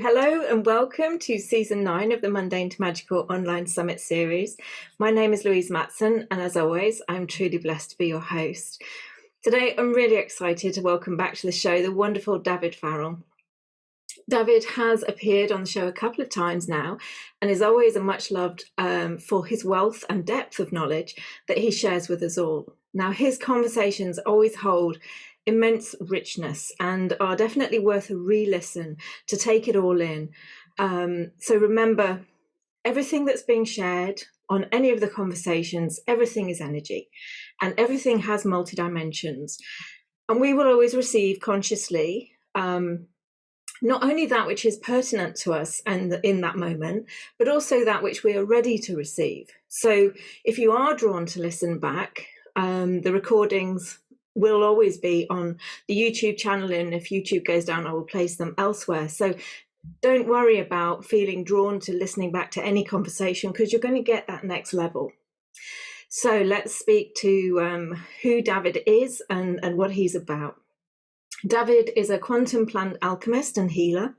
Hello and welcome to Season 9 of the Mundane to Magical Online Summit Series. My name is Louise Matson, and as always, I'm truly blessed to be your host. Today, I'm really excited to welcome back to the show the wonderful Davyd Farrell. Davyd has appeared on the show a couple of times now and is always a much loved for his wealth and depth of knowledge that he shares with us all. Now, his conversations always hold immense richness and are definitely worth a re-listen to take it all in. So remember, everything that's being shared on any of the conversations, everything is energy and everything has multi-dimensions. And we will always receive consciously not only that which is pertinent to us and in that moment, but also that which we are ready to receive. So if you are drawn to listen back, the recordings will always be on the YouTube channel, and if YouTube goes down, I will place them elsewhere. So don't worry about feeling drawn to listening back to any conversation, because you're going to get that next level. So let's speak to who Davyd is and what he's about. Davyd is a quantum plant alchemist and healer.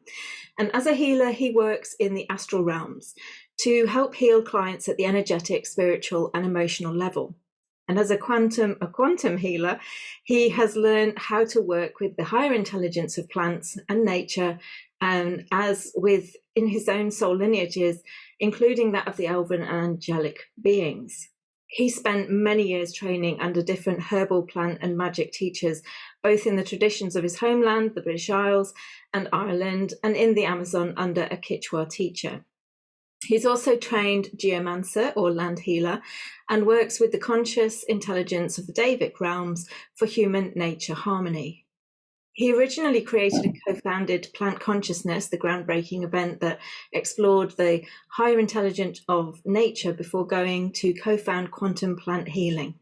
And as a healer, he works in the astral realms to help heal clients at the energetic, spiritual, and emotional level. And as a quantum healer, he has learned how to work with the higher intelligence of plants and nature, and as with in his own soul lineages, including that of the Elven and Angelic beings. He spent many years training under different herbal, plant and magic teachers, both in the traditions of his homeland, the British Isles and Ireland, and in the Amazon under a Quechua teacher. He's also trained Geomancer or land healer and works with the conscious intelligence of the Devic realms for human-nature harmony. He originally created and co-founded Plant Consciousness, the groundbreaking event that explored the higher intelligence of nature before going to co-found quantum plant healing.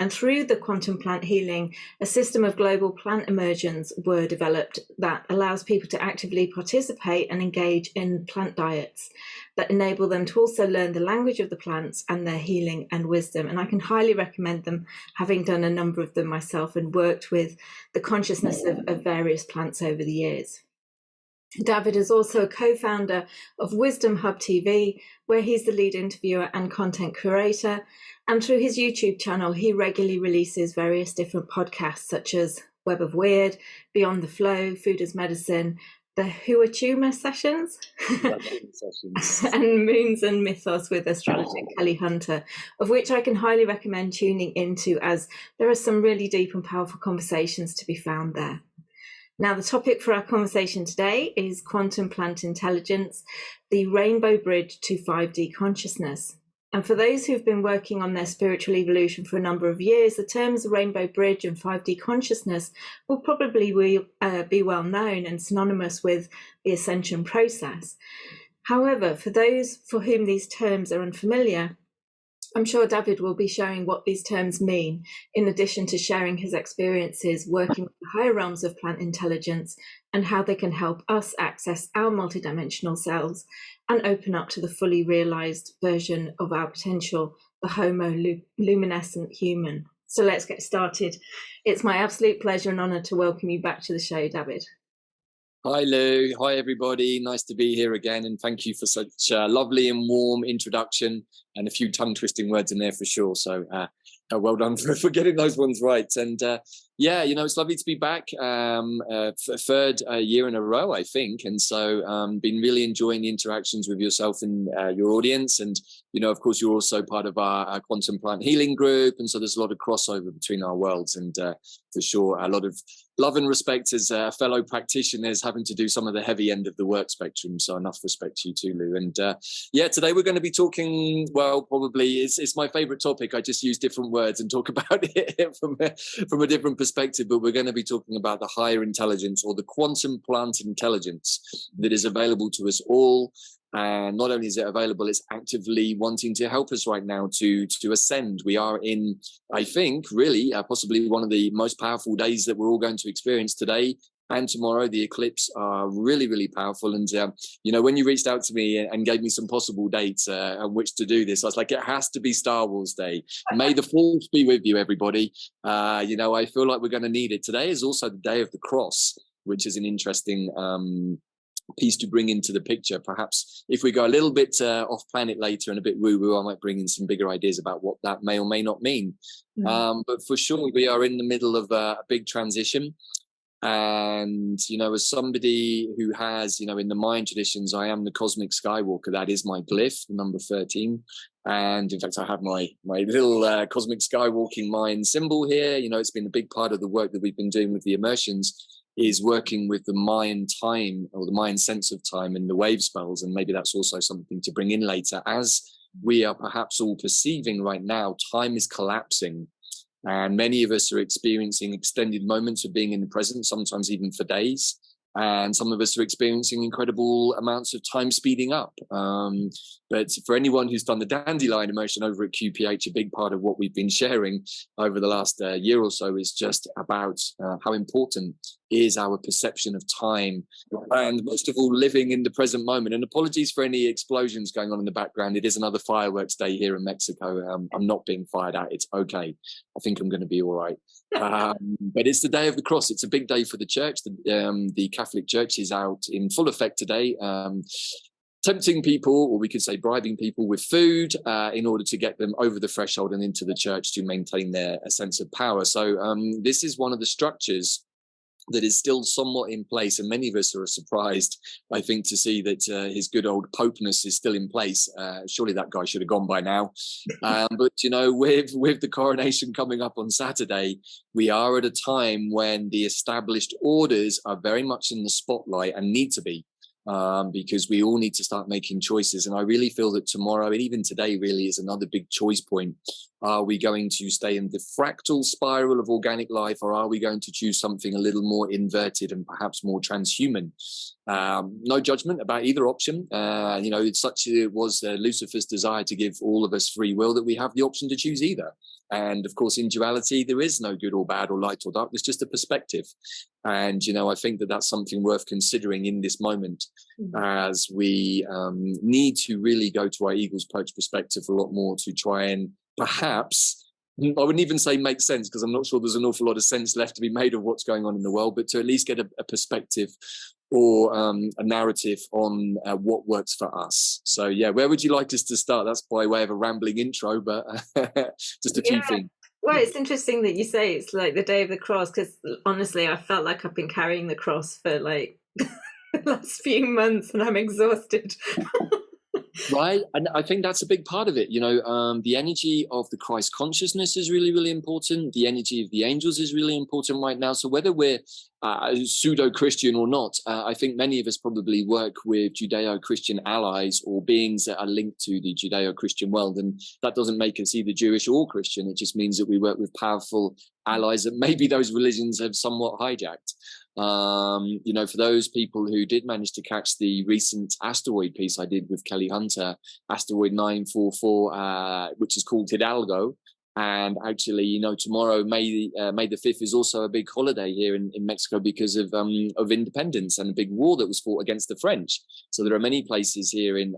And through the quantum plant healing, a system of global plant immersions were developed that allows people to actively participate and engage in plant diets that enable them to also learn the language of the plants and their healing and wisdom. And I can highly recommend them, having done a number of them myself and worked with the consciousness of various plants over the years. Davyd is also a co-founder of Wisdom Hub TV, where he's the lead interviewer and content curator. And through his YouTube channel, he regularly releases various different podcasts, such as Web of Weird, Beyond the Flow, Food as Medicine, the Huachuma sessions, and Moons and Mythos with astrologer Kelly Hunter, of which I can highly recommend tuning into, as there are some really deep and powerful conversations to be found there. Now, the topic for our conversation today is quantum plant intelligence, the rainbow bridge to 5D consciousness. And for those who've been working on their spiritual evolution for a number of years, the terms rainbow bridge and 5D consciousness will probably be well known and synonymous with the ascension process. However, for those for whom these terms are unfamiliar, I'm sure Davyd will be sharing what these terms mean, in addition to sharing his experiences working with the higher realms of plant intelligence and how they can help us access our multidimensional selves and open up to the fully realized version of our potential, the Homo luminescent human. So let's get started. It's my absolute pleasure and honor to welcome you back to the show, Davyd. Hi, Lou. Hi, everybody. Nice to be here again. And thank you for such a lovely and warm introduction and a few tongue-twisting words in there for sure. So well done for getting those ones right. And yeah, you know, it's lovely to be back third year in a row, I think. And so been really enjoying the interactions with yourself and your audience. And, you know, of course, you're also part of our quantum plant healing group. And so there's a lot of crossover between our worlds. And for sure, a lot of love and respect as fellow practitioners having to do some of the heavy end of the work spectrum. So enough respect to you too, Lou. And yeah, today we're going to be talking, well, probably it's my favorite topic. I just use different words and talk about it from a different perspective, but we're going to be talking about the higher intelligence, or the quantum plant intelligence that is available to us all. And not only is it available, it's actively wanting to help us right now to ascend. We are in, I think, really possibly one of the most powerful days that we're all going to experience today and tomorrow. The eclipse are really, really powerful. And, you know, when you reached out to me and gave me some possible dates on which to do this, I was like, it has to be Star Wars Day. May the Force be with you, everybody. You know, I feel like we're going to need it. Today is also the day of the cross, which is an interesting piece to bring into the picture. Perhaps if we go a little bit off planet later and a bit woo-woo, I might bring in some bigger ideas about what that may or may not mean. But for sure, we are in the middle of a big transition. And, you know, as somebody who has, you know, in the Mayan traditions, I am the cosmic Skywalker. That is my glyph, number 13. And in fact, I have my little cosmic skywalking Mayan symbol here. You know, it's been a big part of the work that we've been doing with the immersions, is working with the Mayan time, or the Mayan sense of time, and the wave spells. And maybe that's also something to bring in later. As we are perhaps all perceiving right now, time is collapsing. And many of us are experiencing extended moments of being in the present, sometimes even for days. And some of us are experiencing incredible amounts of time speeding up. But for anyone who's done the dandelion immersion over at QPH, a big part of what we've been sharing over the last year or so is just about how important is our perception of time, and most of all, living in the present moment. And apologies for any explosions going on in the background. It is another fireworks day here in Mexico. I'm not being fired at. It's okay. I think I'm going to be all right. But it's the Day of the Cross. It's a big day for the church. The Catholic Church is out in full effect today, tempting people, or we could say bribing people with food in order to get them over the threshold and into the church to maintain their sense of power. So this is one of the structures that is still somewhat in place, and many of us are surprised, I think, to see that his good old popeness is still in place. Surely that guy should have gone by now. But you know, with the coronation coming up on Saturday, we are at a time when the established orders are very much in the spotlight and need to be. Because we all need to start making choices. And I really feel that tomorrow, and even today, really is another big choice point. Are we going to stay in the fractal spiral of organic life, or are we going to choose something a little more inverted and perhaps more transhuman? No judgment about either option. You know, it's such it was Lucifer's desire to give all of us free will that we have the option to choose either. And of course, in duality, there is no good or bad or light or dark. There's just a perspective. And, you know, I think that that's something worth considering in this moment, as we need to really go to our eagle's perch perspective a lot more to try and perhaps, I wouldn't even say make sense, because I'm not sure there's an awful lot of sense left to be made of what's going on in the world, but to at least get a perspective or a narrative on what works for us. So yeah, where would you like us to start? That's by way of a rambling intro, but just a few things. Well, it's interesting that you say it's like the Day of the Cross, because honestly, I felt like I've been carrying the cross for like the last few months, and I'm exhausted. Right, and I think that's a big part of it. You know, the energy of the Christ consciousness is really, really important. The energy of the angels is really important right now. So whether we're pseudo-Christian or not, I think many of us probably work with Judeo-Christian allies or beings that are linked to the Judeo-Christian world. And that doesn't make us either Jewish or Christian. It just means that we work with powerful allies that maybe those religions have somewhat hijacked. You know, for those people who did manage to catch the recent asteroid piece I did with Kelly Hunter, asteroid 944, which is called Hidalgo. And actually, you know, tomorrow, May the 5th, is also a big holiday here in Mexico because of independence and a big war that was fought against the French. So there are many places here in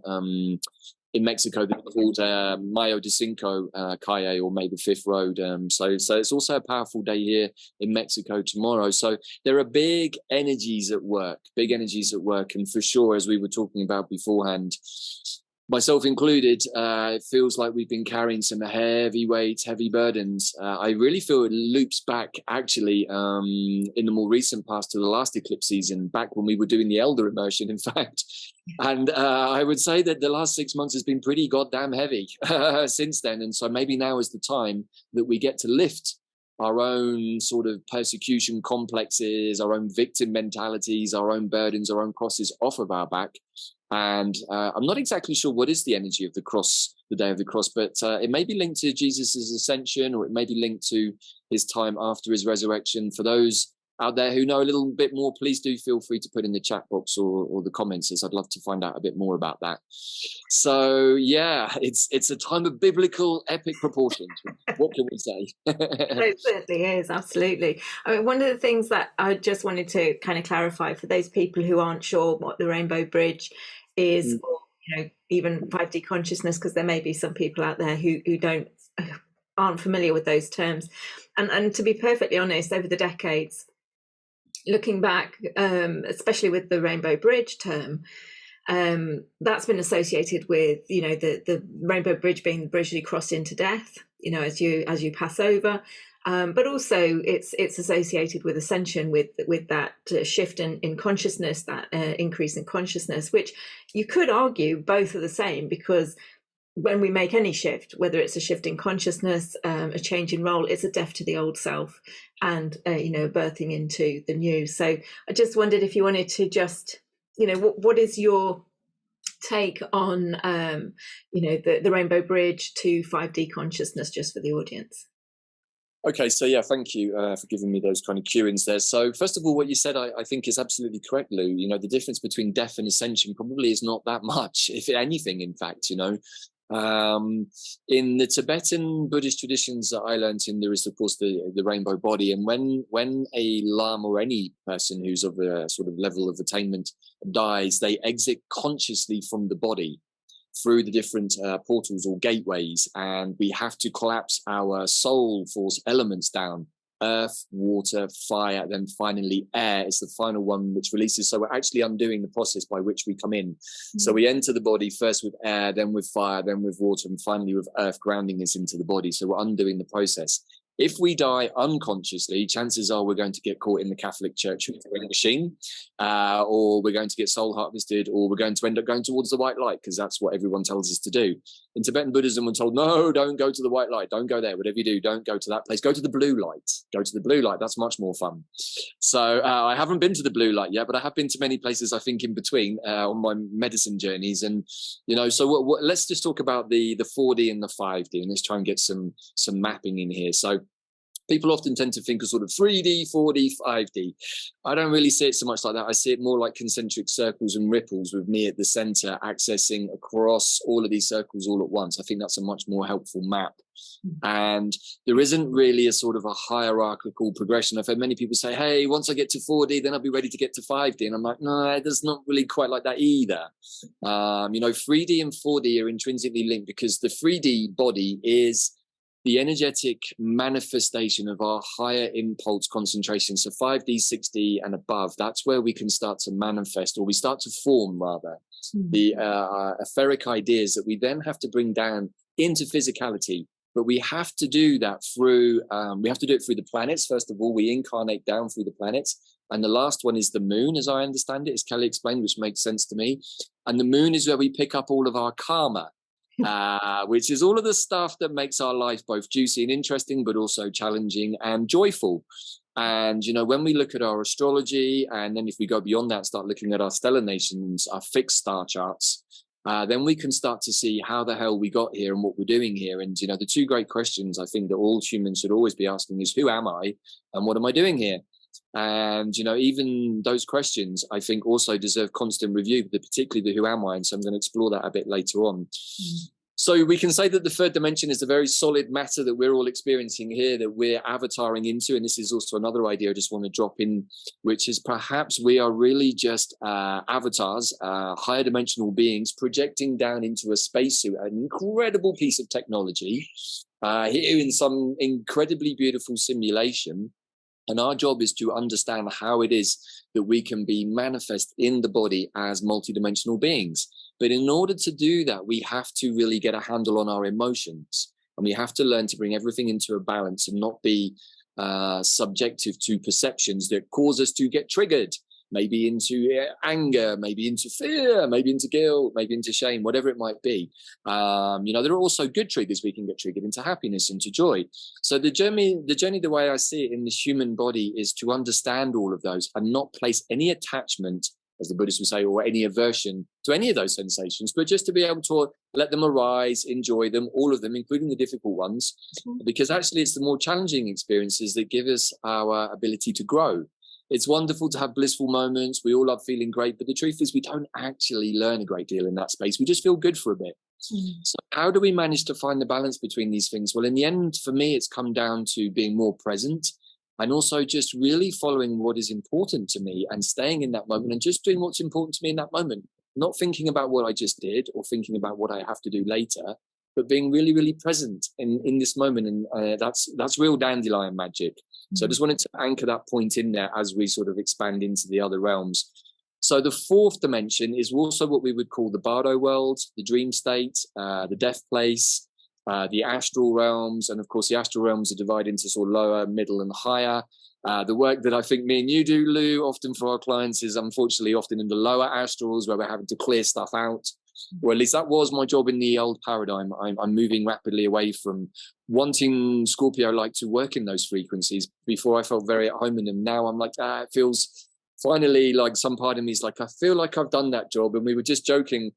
Mexico that are called Mayo de Cinco Calle, or May the 5th Road. So it's also a powerful day here in Mexico tomorrow. So there are big energies at work. And for sure, as we were talking about beforehand, myself included, it feels like we've been carrying some heavy weights, heavy burdens. I really feel it loops back, actually, in the more recent past to the last eclipse season, back when we were doing the Elder immersion, in fact. And I would say that the last 6 months has been pretty goddamn heavy since then. And so maybe now is the time that we get to lift our own sort of persecution complexes, our own victim mentalities, our own burdens, our own crosses off of our back. And I'm not exactly sure what is the energy of the cross, the Day of the Cross, but it may be linked to Jesus's ascension, or it may be linked to his time after his resurrection. For those out there who know a little bit more, please do feel free to put in the chat box or the comments, as I'd love to find out a bit more about that. So yeah, it's a time of biblical epic proportions. What can we say? It certainly is, absolutely. I mean, one of the things that I just wanted to kind of clarify for those people who aren't sure what the Rainbow Bridge is, or you know, even 5D consciousness, because there may be some people out there who aren't familiar with those terms. And to be perfectly honest, over the decades, looking back, especially with the Rainbow Bridge term, that's been associated with, you know, the Rainbow Bridge being the bridge you cross into death, you know, as you pass over. But also it's associated with ascension, with that shift in consciousness, that increase in consciousness, which you could argue both are the same, because when we make any shift, whether it's a shift in consciousness, a change in role, it's a death to the old self and, you know, birthing into the new. So I just wondered if you wanted to just, you know, what is your take on, you know, the Rainbow Bridge to 5D consciousness, just for the audience? Okay, so yeah, thank you for giving me those kind of cue-ins there. So first of all, what you said, I think is absolutely correct, Lou. You know, the difference between death and ascension probably is not that much, if anything, in fact, you know. In the Tibetan Buddhist traditions that I learned in, there is, of course, the rainbow body. And when a lama or any person who's of a sort of level of attainment dies, they exit consciously from the body through the different portals or gateways, and we have to collapse our soul force elements down: earth, water, fire, then finally air is the final one which releases. So we're actually undoing the process by which we come in. So we enter the body first with air, then with fire, then with water, and finally with earth, grounding us into the body. So we're undoing the process. If we die unconsciously, chances are we're going to get caught in the Catholic Church machine, or we're going to get soul harvested, or we're going to end up going towards the white light, because that's what everyone tells us to do. In Tibetan Buddhism, we're told, no, don't go to the white light. Don't go there. Whatever you do, don't go to that place. Go to the blue light. Go to the blue light. That's much more fun. So I haven't been to the blue light yet, but I have been to many places, I think, in between on my medicine journeys. And, you know, so let's just talk about the 4D and the 5D, and let's try and get some mapping in here. So people often tend to think of sort of 3D, 4D, 5D. I don't really see it so much like that. I see it more like concentric circles and ripples, with me at the center accessing across all of these circles all at once. I think that's a much more helpful map. And there isn't really a sort of a hierarchical progression. I've heard many people say, hey, once I get to 4D, then I'll be ready to get to 5D. And I'm like, no, it's not really quite like that either. You know, 3D and 4D are intrinsically linked, because the 3D body is the energetic manifestation of our higher impulse concentration. So 5D, 6D and above, that's where we can start to manifest, or we start to form rather, the etheric ideas that we then have to bring down into physicality. But we have to do that through, the planets. First of all, we incarnate down through the planets. And the last one is the moon, as I understand it, as Kelly explained, which makes sense to me. And the moon is where we pick up all of our karma, which is all of the stuff that makes our life both juicy and interesting, but also challenging and joyful. And, you know, when we look at our astrology, and then if we go beyond that, start looking at our stellar nations, our fixed star charts, then we can start to see how the hell we got here and what we're doing here. And, you know, the two great questions I think that all humans should always be asking is, who am I and what am I doing here? And, you know, even those questions, I think, also deserve constant review, particularly the who am I? And so I'm going to explore that a bit later on. So we can say that the third dimension is the very solid matter that we're all experiencing here, that we're avataring into. And this is also another idea I just want to drop in, which is perhaps we are really just avatars, higher dimensional beings projecting down into a spacesuit, an incredible piece of technology here in some incredibly beautiful simulation. And our job is to understand how it is that we can be manifest in the body as multidimensional beings. But in order to do that, we have to really get a handle on our emotions. And we have to learn to bring everything into a balance and not be subjective to perceptions that cause us to get triggered, maybe into anger, maybe into fear, maybe into guilt, maybe into shame, whatever it might be. You know, there are also good triggers. We can get triggered into happiness, into joy. So the journey, the way I see it in this human body, is to understand all of those and not place any attachment, as the Buddhists would say, or any aversion to any of those sensations, but just to be able to let them arise, enjoy them, all of them, including the difficult ones, because actually it's the more challenging experiences that give us our ability to grow. It's wonderful to have blissful moments. We all love feeling great, but the truth is we don't actually learn a great deal in that space. We just feel good for a bit. So how do we manage to find the balance between these things? Well, in the end, for me, it's come down to being more present, and also just really following what is important to me and staying in that moment and just doing what's important to me in that moment, not thinking about what I just did or thinking about what I have to do later, but being really, really present in this moment. And that's real dandelion magic. So I just wanted to anchor that point in there as we sort of expand into the other realms. So the fourth dimension is also what we would call the Bardo world, the dream state, the death place, the astral realms. And of course, the astral realms are divided into sort of lower, middle, and higher. The work that I think me and you do, Lou, often for our clients is unfortunately often in the lower astrals where we're having to clear stuff out. Or at least that was my job in the old paradigm. I'm moving rapidly away from wanting Scorpio-like to work in those frequencies. Before I felt very at home in them. Now I'm like, it feels finally like some part of me is like, I feel like I've done that job. And we were just joking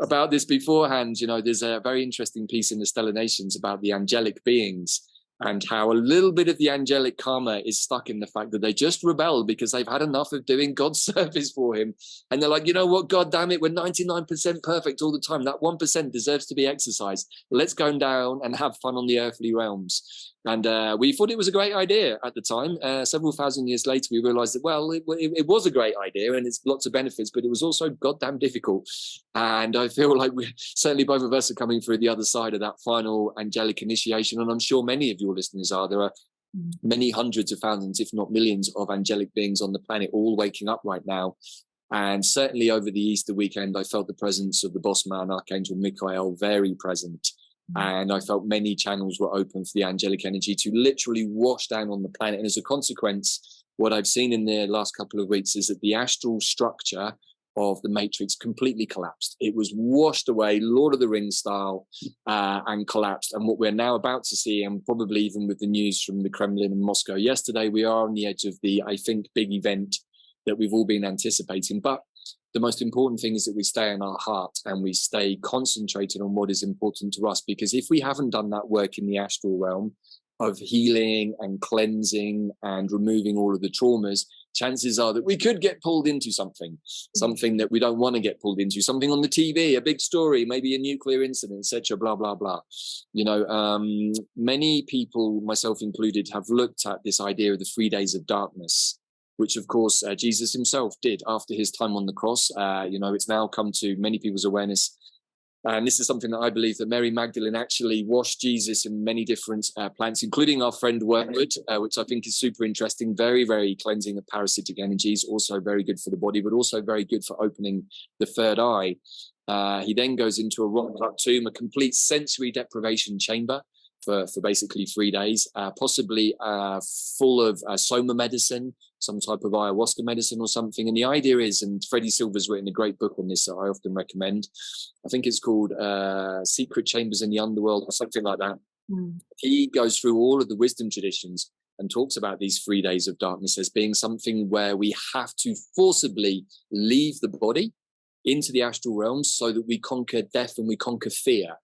about this beforehand. You know, there's a very interesting piece in the Stellar Nations about the angelic beings and how a little bit of the angelic karma is stuck in the fact that they just rebel because they've had enough of doing God's service for him. And they're like, you know what, God damn it, we're 99% perfect all the time. That 1% deserves to be exercised. Let's go down and have fun on the earthly realms. And we thought it was a great idea at the time. Several thousand years later, we realized that, well, it was a great idea and it's lots of benefits, but it was also goddamn difficult. And I feel like we certainly both of us are coming through the other side of that final angelic initiation. And I'm sure many of your listeners are. There are many hundreds of thousands, if not millions, of angelic beings on the planet all waking up right now. And certainly over the Easter weekend, I felt the presence of the boss man, Archangel Michael, very present. And I felt many channels were open for the angelic energy to literally wash down on the planet. And as a consequence, what I've seen in the last couple of weeks is that the astral structure of the Matrix completely collapsed. It was washed away, Lord of the Rings style, and collapsed. And what we're now about to see, and probably even with the news from the Kremlin and Moscow yesterday, we are on the edge of the, I think, big event that we've all been anticipating. But the most important thing is that we stay in our heart and we stay concentrated on what is important to us. Because if we haven't done that work in the astral realm of healing and cleansing and removing all of the traumas, chances are that we could get pulled into something that we don't want to get pulled into, something on the TV, a big story, maybe a nuclear incident, etc., blah, blah, blah. You know, many people, myself included, have looked at this idea of the 3 days of darkness, which of course Jesus himself did after his time on the cross. You know, it's now come to many people's awareness. And this is something that I believe that Mary Magdalene actually washed Jesus in many different plants, including our friend wormwood, which I think is super interesting. Very, very cleansing of parasitic energies, also very good for the body, but also very good for opening the third eye. He then goes into a rock-cut tomb, a complete sensory deprivation chamber for basically 3 days, possibly full of soma medicine, some type of ayahuasca medicine or something. And the idea is, and Freddie Silver's written a great book on this that I often recommend. I think it's called Secret Chambers in the Underworld or something like that. He goes through all of the wisdom traditions and talks about these 3 days of darkness as being something where we have to forcibly leave the body into the astral realms so that we conquer death and we conquer fear.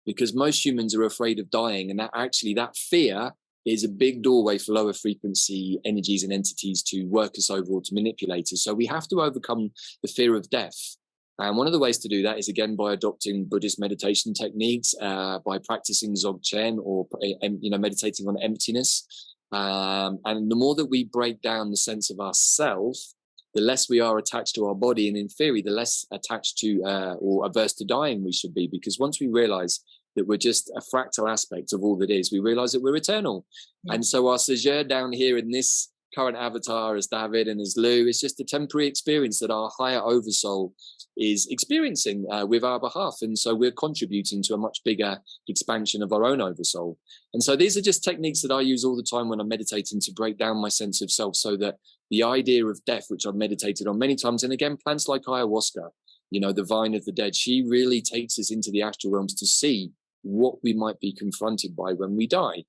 Because most humans are afraid of dying, and that fear is a big doorway for lower frequency energies and entities to work us over or to manipulate us. So we have to overcome the fear of death. And one of the ways to do that is, again, by adopting Buddhist meditation techniques, by practicing Dzogchen or, meditating on emptiness. And the more that we break down the sense of ourself, the less we are attached to our body. And in theory, the less attached to or averse to dying we should be. Because once we realize that we're just a fractal aspect of all that is, we realize that we're eternal. And so our sojourn down here in this current avatar as Davyd and as Lou is just a temporary experience that our higher oversoul is experiencing with our behalf. And so we're contributing to a much bigger expansion of our own oversoul. And so these are just techniques that I use all the time when I'm meditating to break down my sense of self, so that the idea of death, which I've meditated on many times, and again, plants like ayahuasca, you know, the vine of the dead, she really takes us into the astral realms to see what we might be confronted by when we die.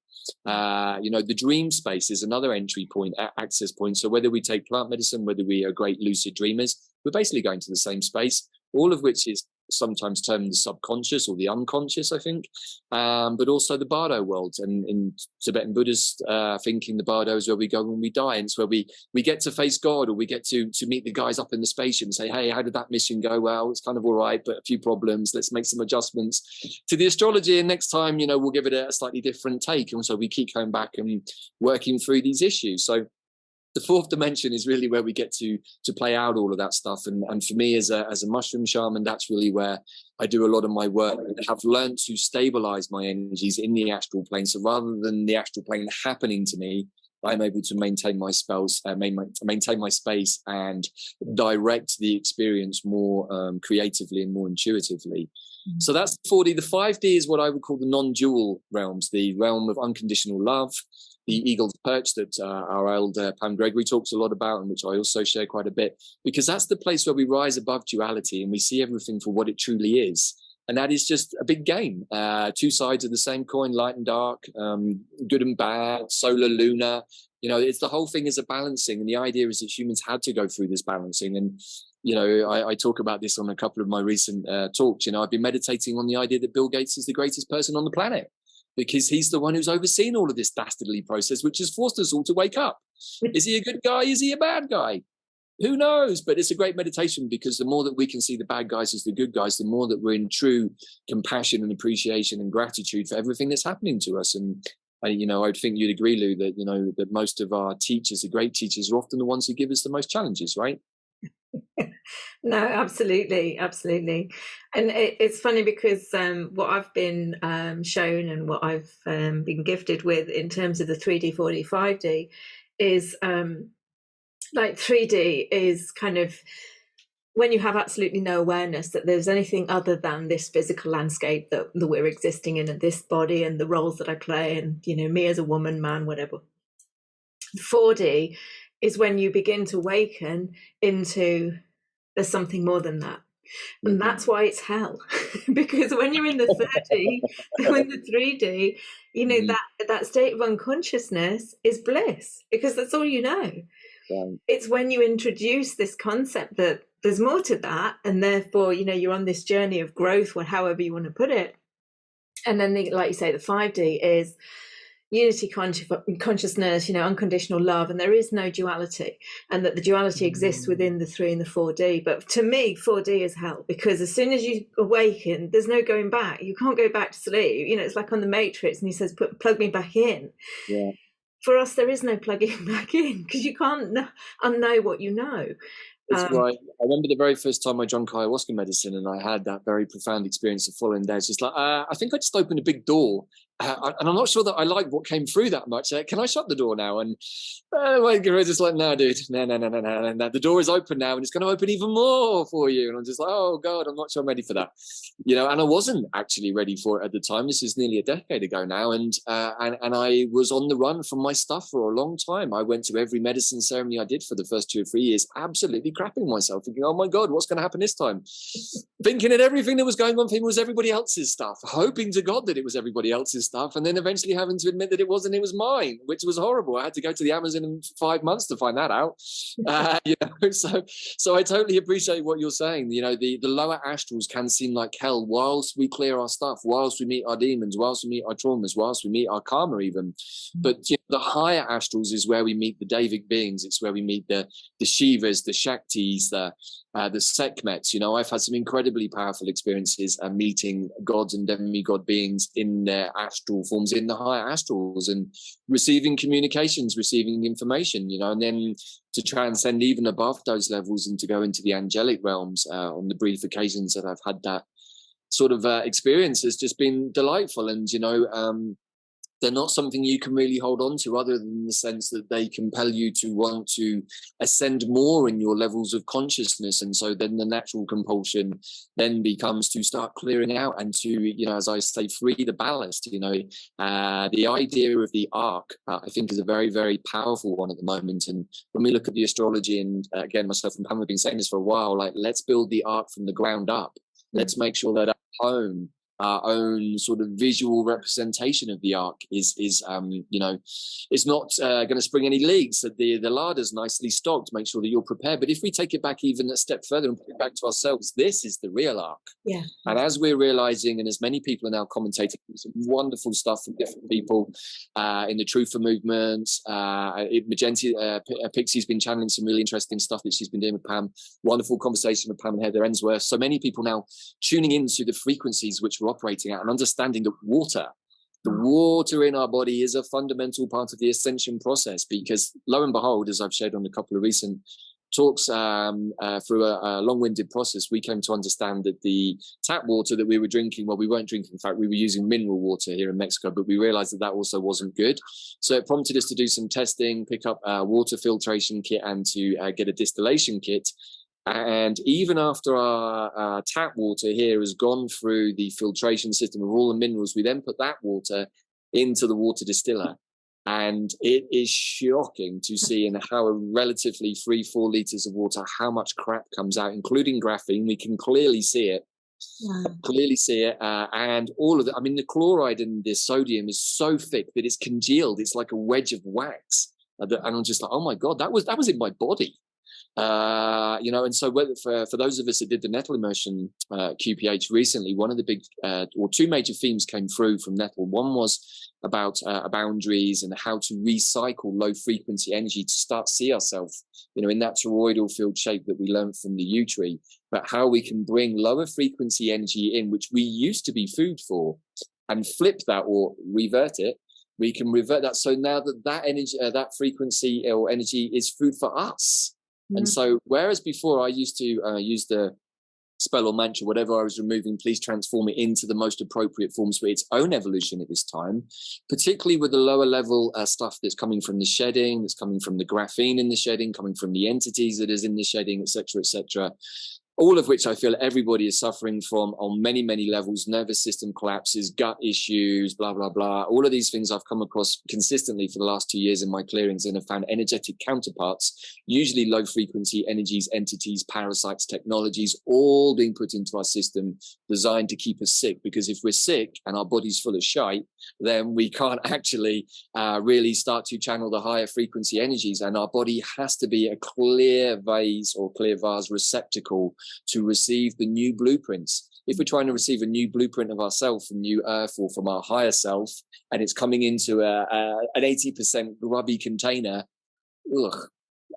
The dream space is another entry point, access point. So whether we take plant medicine, whether we are great lucid dreamers, we're basically going to the same space, all of which is sometimes termed the subconscious or the unconscious, I think, but also the Bardo world. And in Tibetan Buddhist thinking, the Bardo is where we go when we die, and it's where we get to face God, or we get to meet the guys up in the spaceship and say, hey, how did that mission go? Well, it's kind of all right, but a few problems. Let's make some adjustments to the astrology, and next time, we'll give it a slightly different take. And so we keep going back and working through these issues. So the fourth dimension is really where we get to play out all of that stuff. And for me as a mushroom shaman, that's really where I do a lot of my work. I have learned to stabilize my energies in the astral plane. So rather than the astral plane happening to me, I'm able to maintain my spells, maintain my space, and direct the experience more creatively and more intuitively. So that's 4D. The 5D is what I would call the non-dual realms, the realm of unconditional love, the eagle's perch that our elder Pam Gregory talks a lot about, and which I also share quite a bit, because that's the place where we rise above duality and we see everything for what it truly is. And that is just a big game. Two sides of the same coin, light and dark, good and bad, solar, lunar. You know, it's the whole thing is a balancing. And the idea is that humans had to go through this balancing. And, you know, I talk about this on a couple of my recent talks. You know, I've been meditating on the idea that Bill Gates is the greatest person on the planet, because he's the one who's overseen all of this dastardly process, which has forced us all to wake up. Is he a good guy? Is he a bad guy? Who knows? But it's a great meditation, because the more that we can see the bad guys as the good guys, the more that we're in true compassion and appreciation and gratitude for everything that's happening to us. And you know, I'd think you'd agree, Lou, that, you know, that most of our teachers, the great teachers, are often the ones who give us the most challenges, right? No, absolutely. And it's funny because what I've been shown and what I've been gifted with in terms of the 3D, 4D, 5D is like 3D is kind of when you have absolutely no awareness that there's anything other than this physical landscape that we're existing in, and this body and the roles that I play, and, you know, me as a woman, man, whatever. 4D is when you begin to awaken into there's something more than that. And that's why it's hell. Because when you're in the 3D, in the 3D, you know, that state of unconsciousness is bliss, because that's all you know. Right. It's when you introduce this concept that there's more to that, and therefore, you know, you're on this journey of growth, or however you want to put it. And then, like you say, the 5D is unity consciousness, you know, unconditional love, and there is no duality, and that the duality exists within the 3 and the 4D. But to me, 4D is hell, because as soon as you awaken, there's no going back. You can't go back to sleep. You know, it's like on the Matrix, and he says, plug me back in. Yeah. For us, there is no plugging back in, because you can't unknow what you know. That's right. I remember the very first time I drank ayahuasca medicine, and I had that very profound experience of following there. It's just like, I think I just opened a big door, and I'm not sure that I like what came through that much. Can I shut the door now? And my girl was just like, no, dude, no. The door is open now, and it's going to open even more for you. And I'm just like, oh God, I'm not sure I'm ready for that. You know, and I wasn't actually ready for it at the time. This is nearly a decade ago now, and I was on the run from my stuff for a long time. I went to every medicine ceremony I did for the first 2 or 3 years, absolutely crapping myself, thinking, oh my God, what's going to happen this time? Thinking that everything that was going on for me was everybody else's stuff, hoping to God that it was everybody else's stuff, and then eventually having to admit that it wasn't, it was mine, which was horrible. I had to go to the Amazon in 5 months to find that out. You know, so I totally appreciate what you're saying. You know, the lower astrals can seem like hell whilst we clear our stuff, whilst we meet our demons, whilst we meet our traumas, whilst we meet our karma even. But you know, the higher astrals is where we meet the Devic beings. It's where we meet the Shivas, the Shaktis, the Sekhmets. You know, I've had some incredibly powerful experiences meeting gods and demigod beings in their astral forms, in the higher astrals, and receiving communications, receiving information, you know, and then to transcend even above those levels and to go into the angelic realms on the brief occasions that I've had that sort of experience has just been delightful. And, you know, they're not something you can really hold on to, other than the sense that they compel you to want to ascend more in your levels of consciousness. And so then the natural compulsion then becomes to start clearing out and to, you know, as I say, free the ballast. You know, the idea of the arc, I think, is a very, very powerful one at the moment. And when we look at the astrology, and again, myself and Pam have been saying this for a while, like, let's build the arc from the ground up. Let's make sure that at home, our own sort of visual representation of the arc is you know, it's not going to spring any leaks, that the larder's nicely stocked, make sure that you're prepared. But if we take it back even a step further and put it back to ourselves, this is the real arc. Yeah. And as we're realizing, and as many people are now commentating some wonderful stuff from different people in the Truther movement, Magenta, Pixie's been channeling some really interesting stuff that she's been doing with Pam. Wonderful conversation with Pam and Heather Ensworth. So many people now tuning into the frequencies which we're operating at, and understanding that water, The water in our body is a fundamental part of the ascension process, because lo and behold, as I've shared on a couple of recent talks, through a long-winded process, we came to understand that the tap water that we were drinking, well, we weren't drinking, in fact, we were using mineral water here in Mexico, but we realized that that also wasn't good. So it prompted us to do some testing, pick up a water filtration kit, and to get a distillation kit. And even after our tap water here has gone through the filtration system of all the minerals, we then put that water into the water distiller. And it is shocking to see in how a relatively 3-4 liters of water, how much crap comes out, including graphene. We can clearly see it. And all of it. I mean, the chloride and the sodium is so thick that it's congealed. It's like a wedge of wax. And I'm just like, oh my God, that was in my body. And so for those of us that did the nettle immersion QPH recently, one of the big or two major themes came through from nettle. One was about boundaries and how to recycle low frequency energy to start to see ourselves, in that toroidal field shape that we learned from the yew tree, but how we can bring lower frequency energy in, which we used to be food for, and flip that or revert it. We can revert that. So now that energy, that frequency or energy is food for us. And so, whereas before I used to use the spell or mantra, whatever I was removing, please transform it into the most appropriate forms for its own evolution at this time, particularly with the lower level stuff that's coming from the shedding, that's coming from the graphene in the shedding, coming from the entities that is in the shedding, etc., all of which I feel everybody is suffering from on many, many levels: nervous system collapses, gut issues, blah, blah, blah. All of these things I've come across consistently for the last 2 years in my clearings, and have found energetic counterparts, usually low frequency energies, entities, parasites, technologies, all being put into our system, designed to keep us sick. Because if we're sick and our body's full of shite, then we can't actually really start to channel the higher frequency energies. And our body has to be a clear vase or clear vase receptacle to receive the new blueprints. If we're trying to receive a new blueprint of ourselves from new earth or from our higher self, and it's coming into an 80% grubby container,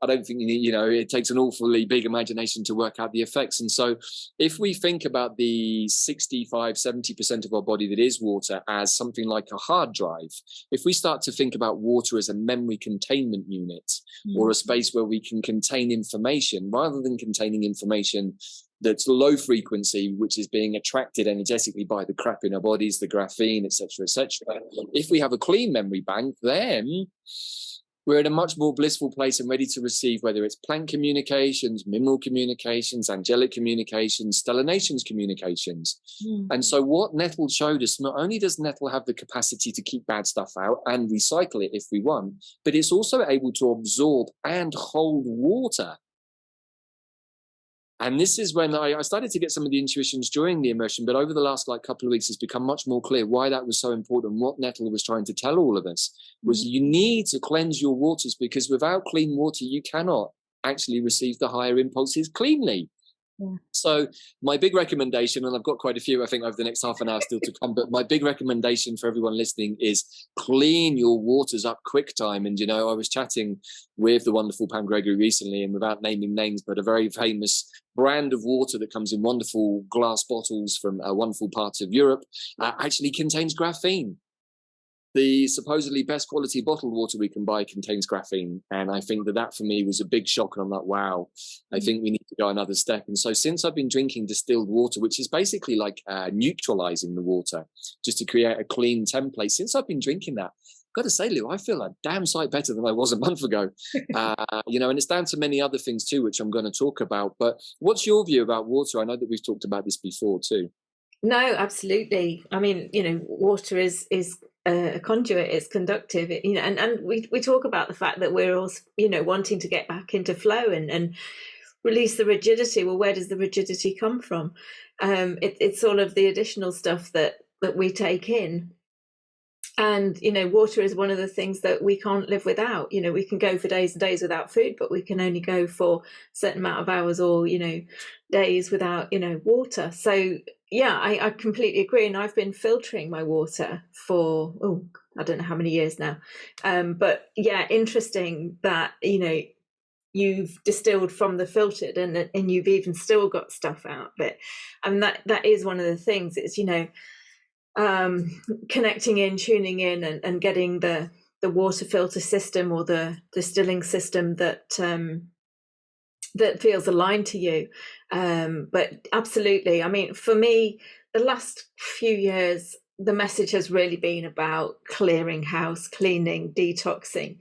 I don't think it takes an awfully big imagination to work out the effects. And so if we think about the 65-70% of our body that is water as something like a hard drive, if we start to think about water as a memory containment unit, or a space where we can contain information, rather than containing information that's low frequency, which is being attracted energetically by the crap in our bodies, the graphene, etc., if we have a clean memory bank, then we're in a much more blissful place and ready to receive, whether it's plant communications, mineral communications, angelic communications, stellanations communications. And so what nettle showed us, not only does nettle have the capacity to keep bad stuff out and recycle it if we want, but it's also able to absorb and hold water. And this is when I started to get some of the intuitions during the immersion, but over the last couple of weeks, it's become much more clear why that was so important. What nettle was trying to tell all of us was you need to cleanse your waters, because without clean water, you cannot actually receive the higher impulses cleanly. So my big recommendation, and I've got quite a few, I think, over the next half an hour still to come, but my big recommendation for everyone listening is clean your waters up quick time. And, I was chatting with the wonderful Pam Gregory recently, and without naming names, but a very famous brand of water that comes in wonderful glass bottles from wonderful parts of Europe actually contains graphene. The supposedly best quality bottled water we can buy contains graphene. And I think that for me was a big shock. And I'm like, wow, I think we need to go another step. And so since I've been drinking distilled water, which is basically like neutralizing the water just to create a clean template, since I've been drinking that, I've got to say, Lou, I feel a damn sight better than I was a month ago. And it's down to many other things too, which I'm going to talk about. But what's your view about water? I know that we've talked about this before too. No, absolutely. I mean, water is a conduit, it's conductive, and we talk about the fact that we're also, wanting to get back into flow and release the rigidity. Well, where does the rigidity come from? It's all of the additional stuff that we take in. And, water is one of the things that we can't live without. We can go for days and days without food, but we can only go for a certain amount of hours or, days without, water. So, yeah, I completely agree. And I've been filtering my water for, I don't know how many years now. But yeah, interesting that, you've distilled from the filtered and you've even still got stuff out of it. And that is one of the things. It's, connecting in, tuning in, and getting the water filter system or the distilling system that that feels aligned to you. But absolutely, I mean, for me, the last few years, the message has really been about clearing house, cleaning, detoxing,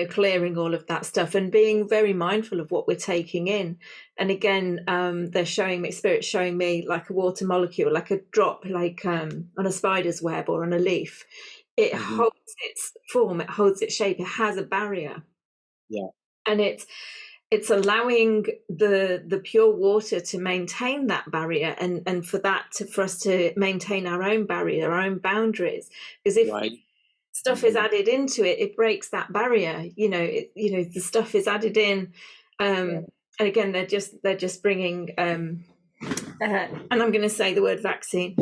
clearing all of that stuff and being very mindful of what we're taking in. And again, they're showing me, Spirit's showing me like a water molecule, like a drop, like on a spider's web or on a leaf. It holds its form, it holds its shape, it has a barrier. Yeah. And it's allowing the pure water to maintain that barrier, and for us to maintain our own barrier, our own boundaries. Because if stuff is added into it, it breaks that barrier. The stuff is added in, and again, they're just bringing. And I'm going to say the word vaccine.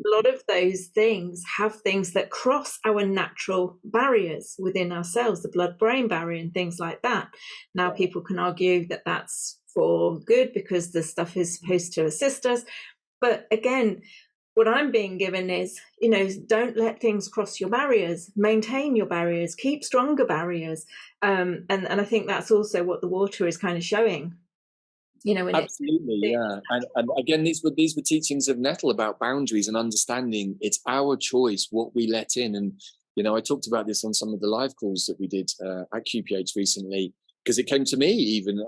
A lot of those things have things that cross our natural barriers within ourselves, the blood-brain barrier and things like that. Now, people can argue that that's for good because the stuff is supposed to assist us. But again, what I'm being given is, don't let things cross your barriers, maintain your barriers, keep stronger barriers. And I think that's also what the water is kind of showing. Absolutely, yeah. And again, these were teachings of Nettle about boundaries and understanding it's our choice what we let in. And I talked about this on some of the live calls that we did at QPH recently, because it came to me even.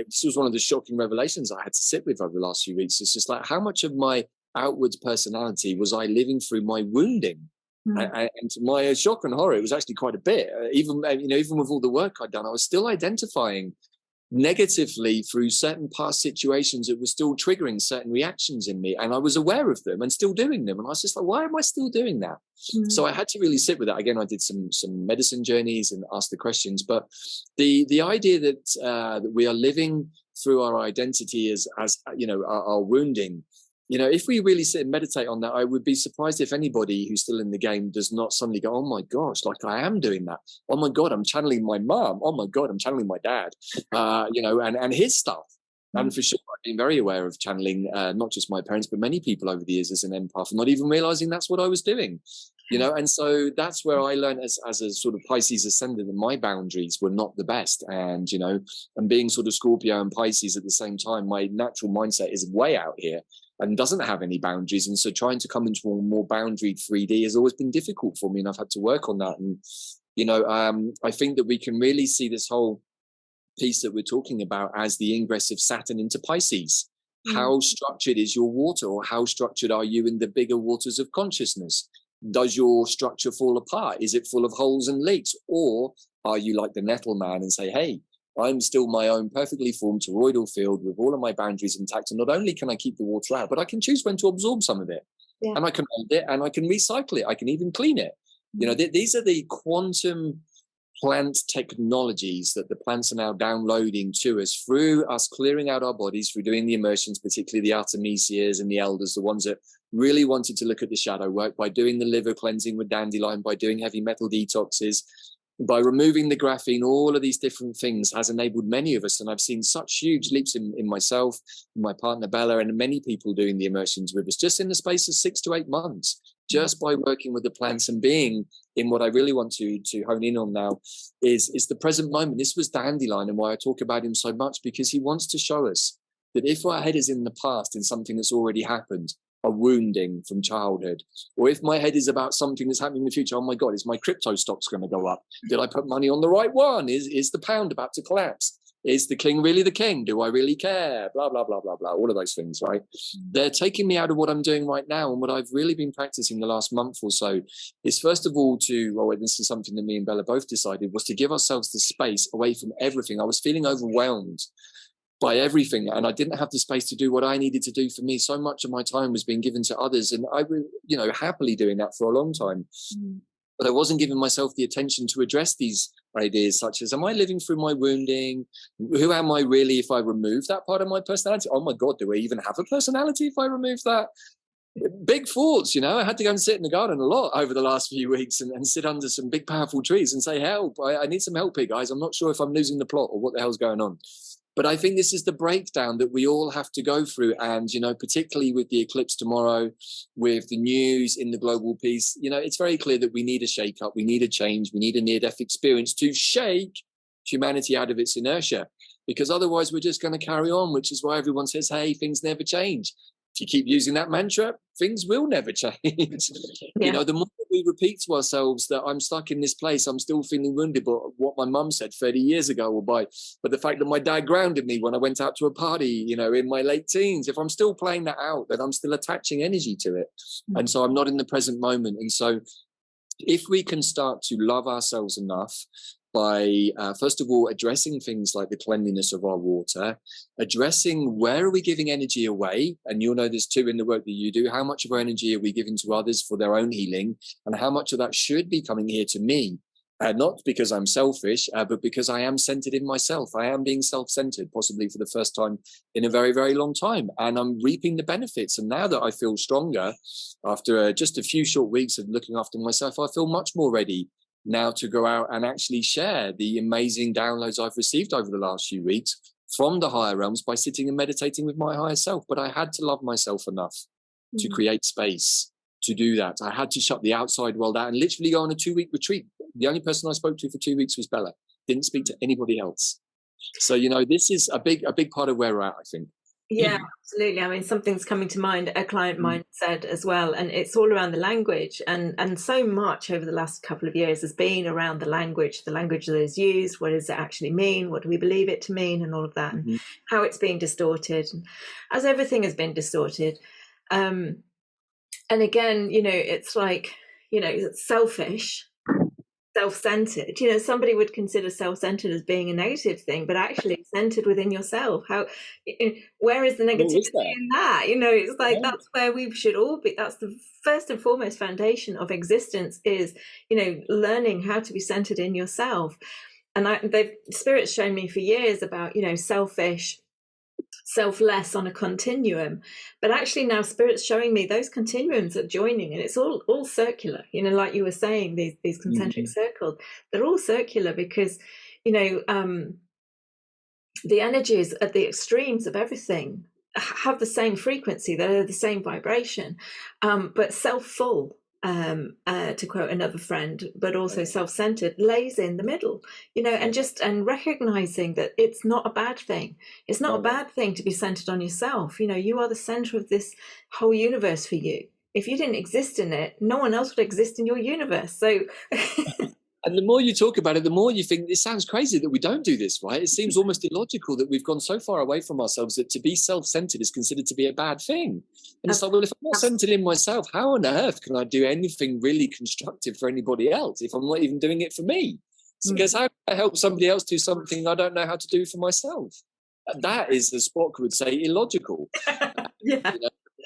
This was one of the shocking revelations I had to sit with over the last few weeks. It's just like, how much of my outwards personality was I living through my wounding? And to my shock and horror, it was actually quite a bit. Even with all the work I'd done, I was still identifying negatively through certain past situations that were still triggering certain reactions in me, and I was aware of them and still doing them, and I was just like, why am I still doing that? So I had to really sit with that. Again, I did some medicine journeys and asked the questions, but the idea that we are living through our identity as our wounding, if we really sit and meditate on that, I would be surprised if anybody who's still in the game does not suddenly go, oh my gosh, like I am doing that. Oh my God, I'm channeling my mom. Oh my God, I'm channeling my dad, and his stuff. And for sure, I've been very aware of channeling, not just my parents, but many people over the years as an empath, not even realizing that's what I was doing. And so that's where I learned as a sort of Pisces ascendant that my boundaries were not the best. And, and being sort of Scorpio and Pisces at the same time, my natural mindset is way out here and doesn't have any boundaries. And so trying to come into a more boundaried 3D has always been difficult for me. And I've had to work on that. And, I think that we can really see this whole piece that we're talking about as the ingress of Saturn into Pisces. How structured is your water, or how structured are you in the bigger waters of consciousness? Does your structure fall apart? Is it full of holes and leaks? Or are you like the Nettle man and say, hey, I'm still my own perfectly formed toroidal field with all of my boundaries intact. And not only can I keep the water out, but I can choose when to absorb some of it. And I can hold it, and I can recycle it. I can even clean it. These are the quantum plant technologies that the plants are now downloading to us through us clearing out our bodies, through doing the immersions, particularly the Artemisias and the elders, the ones that really wanted to look at the shadow work, by doing the liver cleansing with dandelion, by doing heavy metal detoxes, by removing the graphene. All of these different things has enabled many of us, and I've seen such huge leaps in myself, my partner Bella, and many people doing the immersions with us just in the space of 6 to 8 months, just by working with the plants and being in what I really want to hone in on now is the present moment. This was Dandelion, and why I talk about him so much, because he wants to show us that if our head is in the past, in something that's already happened, a wounding from childhood, or if my head is about something that's happening in the future, oh my God, is my crypto stocks going to go up? Did I put money on the right one? Is the pound about to collapse? Is the king really the king? Do I really care? Blah, blah, blah, blah, blah. All of those things, right? They're taking me out of what I'm doing right now. And what I've really been practicing the last month or so is, first of all, this is something that me and Bella both decided, was to give ourselves the space away from everything. I was feeling overwhelmed by everything, and I didn't have the space to do what I needed to do for me. So much of my time was being given to others, and I was, happily doing that for a long time. But I wasn't giving myself the attention to address these ideas, such as, am I living through my wounding? Who am I really if I remove that part of my personality? Oh my God, do I even have a personality if I remove that? Big thoughts, I had to go and sit in the garden a lot over the last few weeks and sit under some big, powerful trees and say, help, I need some help here, guys. I'm not sure if I'm losing the plot or what the hell's going on. But I think this is the breakdown that we all have to go through. And, you know, particularly with the eclipse tomorrow, with the news in the global peace, you know, it's very clear that we need a shake up. We need a change. We need a near-death experience to shake humanity out of its inertia, because otherwise we're just going to carry on, which is why everyone says, hey, things never change. If you keep using that mantra, things will never change. You know, the more we repeat to ourselves that I'm stuck in this place, I'm still feeling wounded by what my mum said 30 years ago, or but the fact that my dad grounded me when I went out to a party, you know, in my late teens, if I'm still playing that out, then I'm still attaching energy to it. And so I'm not in the present moment. And so if we can start to love ourselves enough by, first of all, addressing things like the cleanliness of our water, addressing where are we giving energy away, and you'll know this too in the work that you do, how much of our energy are we giving to others for their own healing, and how much of that should be coming here to me, not because I'm selfish, but because I am centered in myself. I am being self-centered, possibly for the first time in a very, very long time, and I'm reaping the benefits. And now that I feel stronger, after just a few short weeks of looking after myself, I feel much more ready now to go out and actually share the amazing downloads I've received over the last few weeks from the higher realms by sitting and meditating with my higher self. But I had to love myself enough to create space to do that. I had to shut the outside world out and literally go on a 2-week retreat. The only person I spoke to for 2 weeks was Bella. Didn't speak to anybody else. So, you know, this is a big part of where we're at, I think. Yeah, absolutely. I mean, something's coming to mind, a client of mine said as well, and it's all around the language. And so much over the last couple of years has been around the language that is used, what does it actually mean, what do we believe it to mean, and all of that, and how it's being distorted, as everything has been distorted. And again, you know, it's like, you know, it's selfish, self-centered. You know, somebody would consider self-centered as being a negative thing, but actually it's centered within yourself. How, where is the negativity in that? You know, it's like, that's where we should all be. That's the first and foremost foundation of existence, is, you know, learning how to be centered in yourself. And Spirit's shown me for years about, you know, selfish, selfless on a continuum, but actually now Spirit's showing me those continuums are joining, and it's all circular, you know, like you were saying, these concentric circles, they're all circular, because, you know, the energies at the extremes of everything have the same frequency, they're the same vibration, but self-full, to quote another friend, but also self-centered, lays in the middle, you know, and recognizing that it's not a bad thing. It's not a bad thing to be centered on yourself. You know, you are the center of this whole universe for you. If you didn't exist in it, no one else would exist in your universe. So and the more you talk about it, the more you think it sounds crazy that we don't do this, right? It seems almost illogical that we've gone so far away from ourselves that to be self-centered is considered to be a bad thing. And it's like, well, if I'm not centered in myself, how on earth can I do anything really constructive for anybody else if I'm not even doing it for me? Because how can I help somebody else do something I don't know how to do for myself? That is, as Spock would say, illogical. You know?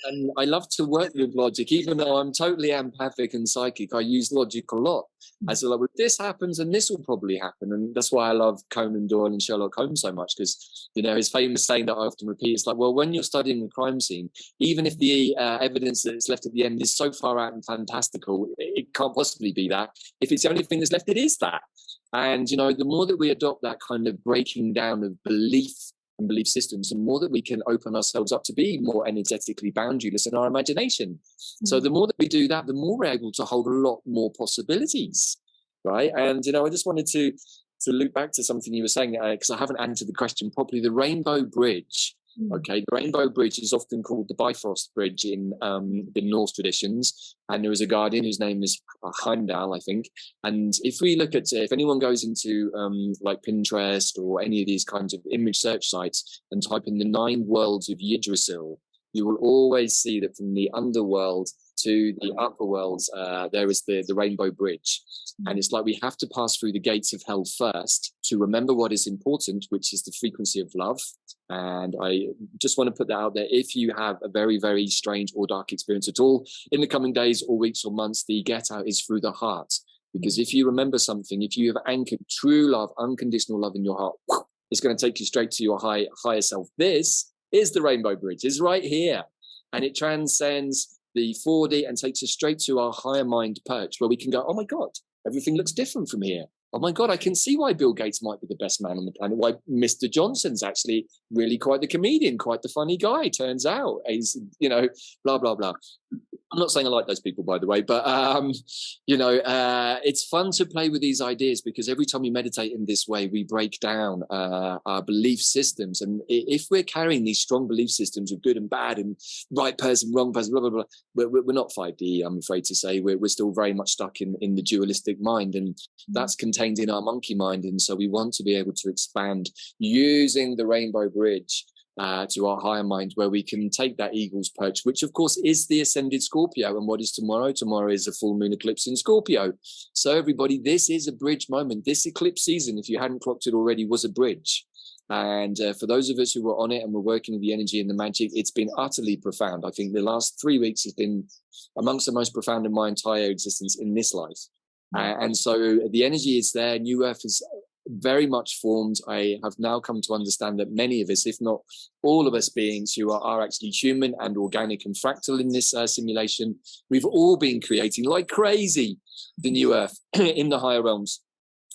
And I love to work with logic, even though I'm totally empathic and psychic. I use logic a lot. I say, like, well, this happens and this will probably happen. And that's why I love Conan Doyle and Sherlock Holmes so much, because, you know, his famous saying that I often repeat is like, well, when you're studying a crime scene, even if the evidence that's left at the end is so far out and fantastical, it can't possibly be that. If it's the only thing that's left, it is that. And, you know, the more that we adopt that kind of breaking down of belief and belief systems, the more that we can open ourselves up to be more energetically boundaryless in our imagination. So the more that we do that, the more we're able to hold a lot more possibilities, right? And, you know, I just wanted to loop back to something you were saying, because I haven't answered the question properly. The Rainbow Bridge. Okay, the Rainbow Bridge is often called the Bifrost Bridge in the Norse traditions, and there is a guardian whose name is Heimdall, I think. And if we look at, if anyone goes into like Pinterest or any of these kinds of image search sites and type in the 9 worlds of Yggdrasil, you will always see that from the underworld to the upper worlds, there is the Rainbow Bridge. And it's like we have to pass through the gates of hell first to remember what is important, which is the frequency of love. And I just want to put that out there. If you have a very, very strange or dark experience at all in the coming days or weeks or months, the get out is through the heart. Because if you remember something, if you have anchored true love, unconditional love in your heart, it's going to take you straight to your higher self. This is the Rainbow Bridge. It's right here. And it transcends the 4D and takes us straight to our higher mind perch, where we can go, oh my God, everything looks different from here. oh my God, I can see why Bill Gates might be the best man on the planet, why Mr. Johnson's actually really quite the comedian, quite the funny guy, turns out. He's, blah, blah, blah. I'm not saying I like those people, by the way, but, it's fun to play with these ideas, because every time we meditate in this way, we break down our belief systems. And if we're carrying these strong belief systems of good and bad and right person, wrong person, blah, blah, blah, we're not 5D, I'm afraid to say. We're still very much stuck in the dualistic mind, and that's contained in our monkey mind. And so we want to be able to expand using the rainbow bridge to our higher mind, where we can take that eagle's perch, which of course is the ascended Scorpio. And what is tomorrow? Tomorrow is a full moon eclipse in Scorpio. So everybody, this is a bridge moment. This eclipse season, if you hadn't clocked it already, was a bridge. And for those of us who were on it and were working with the energy and the magic, it's been utterly profound. I think the last 3 weeks has been amongst the most profound in my entire existence in this life. And so the energy is there. New Earth is very much formed. I have now come to understand that many of us, if not all of us beings who are actually human and organic and fractal in this simulation, we've all been creating like crazy the new Earth in the higher realms,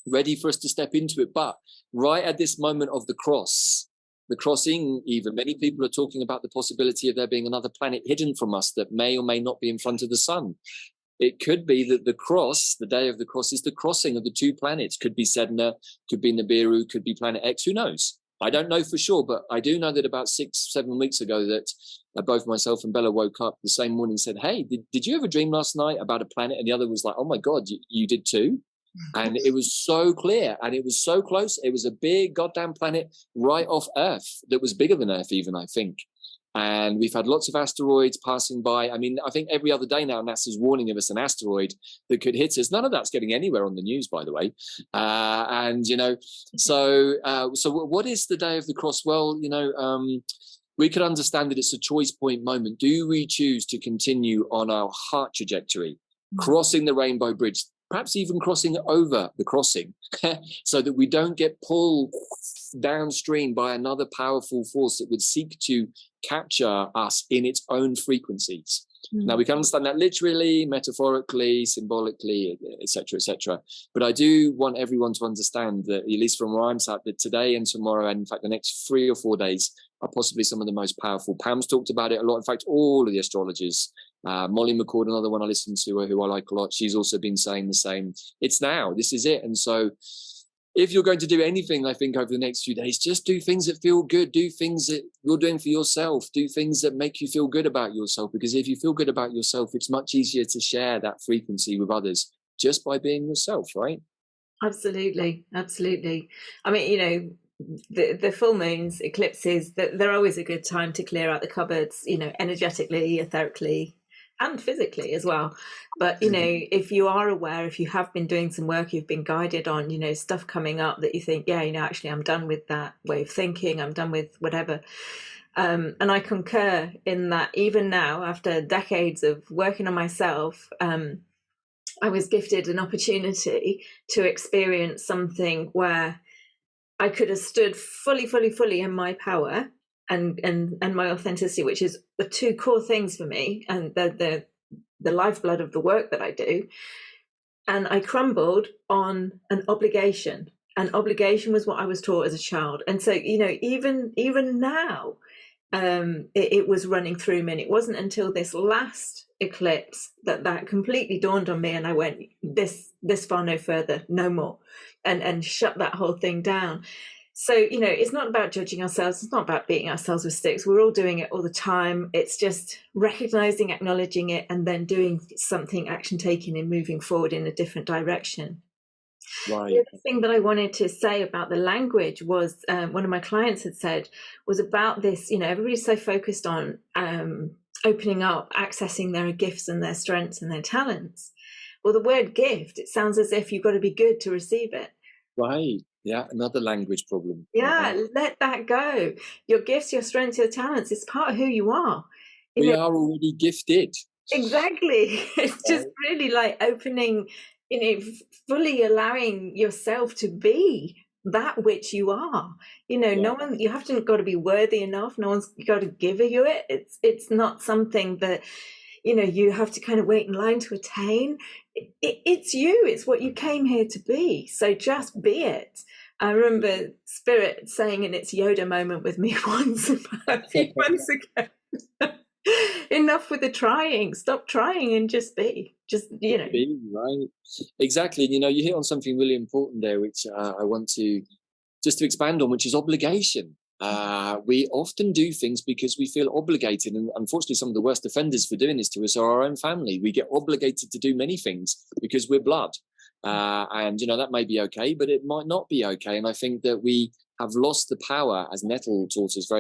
ready for us to step into it. But right at this moment of the crossing, even many people are talking about the possibility of there being another planet hidden from us that may or may not be in front of the sun. It could be that the day of the cross, is the crossing of the two planets. Could be Sedna, could be Nibiru, could be Planet X. Who knows? I don't know for sure, but I do know that about 6-7 weeks ago that both myself and Bella woke up the same morning and said, hey, did you have a dream last night about a planet? And the other was like, oh my God, you did too? And it was so clear and it was so close. It was a big goddamn planet right off Earth that was bigger than Earth even, I think. And we've had lots of asteroids passing by. I mean, I think every other day now, NASA's warning of us an asteroid that could hit us. None of that's getting anywhere on the news, by the way. So what is the day of the cross? Well, we could understand that it's a choice point moment. Do we choose to continue on our heart trajectory, crossing the rainbow bridge, perhaps even crossing over the crossing, so that we don't get pulled downstream by another powerful force that would seek to capture us in its own frequencies? Now, we can understand that literally, metaphorically, symbolically, etc., etc. But I do want everyone to understand that, at least from where I'm sat, that today and tomorrow, and in fact the next 3 or 4 days, are possibly some of the most powerful. Pam's talked about it a lot. In fact, all of the astrologers, Molly McCord, another one I listen to, who I like a lot, she's also been saying the same. It's now. This is it. And so if you're going to do anything, I think, over the next few days, just do things that feel good. Do things that you're doing for yourself. Do things that make you feel good about yourself. Because if you feel good about yourself, it's much easier to share that frequency with others just by being yourself, right? Absolutely. Absolutely. I mean, the full moons, eclipses, they're always a good time to clear out the cupboards, energetically, etherically, and physically as well. But if you are aware, if you have been doing some work, you've been guided on stuff coming up that you think, actually I'm done with that way of thinking, I'm done with whatever, and I concur in that. Even now, after decades of working on myself, I was gifted an opportunity to experience something where I could have stood fully in my power and my authenticity, which is the two core things for me, and the lifeblood of the work that I do. And I crumbled on an obligation. And obligation was what I was taught as a child. And so, even now, it was running through me. And it wasn't until this last eclipse that completely dawned on me, and I went, this far, no further, no more, and shut that whole thing down. So, it's not about judging ourselves. It's not about beating ourselves with sticks. We're all doing it all the time. It's just recognizing, acknowledging it, and then doing something, action taking, and moving forward in a different direction. Right. The other thing that I wanted to say about the language was, one of my clients had said, was about this, everybody's so focused on opening up, accessing their gifts and their strengths and their talents. Well, the word gift, it sounds as if you've got to be good to receive it. Right. Yeah, another language problem. Yeah, let that go. Your gifts, your strengths, your talents, it's part of who you are. We are already gifted. Exactly. It's just really like opening, fully allowing yourself to be that which you are. No one, you haven't got to be worthy enough. No one's got to give you it. It's not something that, you know, you have to kind of wait in line to attain. It's you, it's what you came here to be. So just be it. I remember Spirit saying in its Yoda moment with me once about a few months ago. Enough with the trying. Stop trying and just be. Just, you know. Be, right. Exactly. You know, you hit on something really important there, which I want to just to expand on, which is obligation. We often do things because we feel obligated, and unfortunately some of the worst offenders for doing this to us are our own family. We get obligated to do many things because we're blood, and you know that may be okay, but it might not be okay. And I think that we have lost the power, as Nettle taught us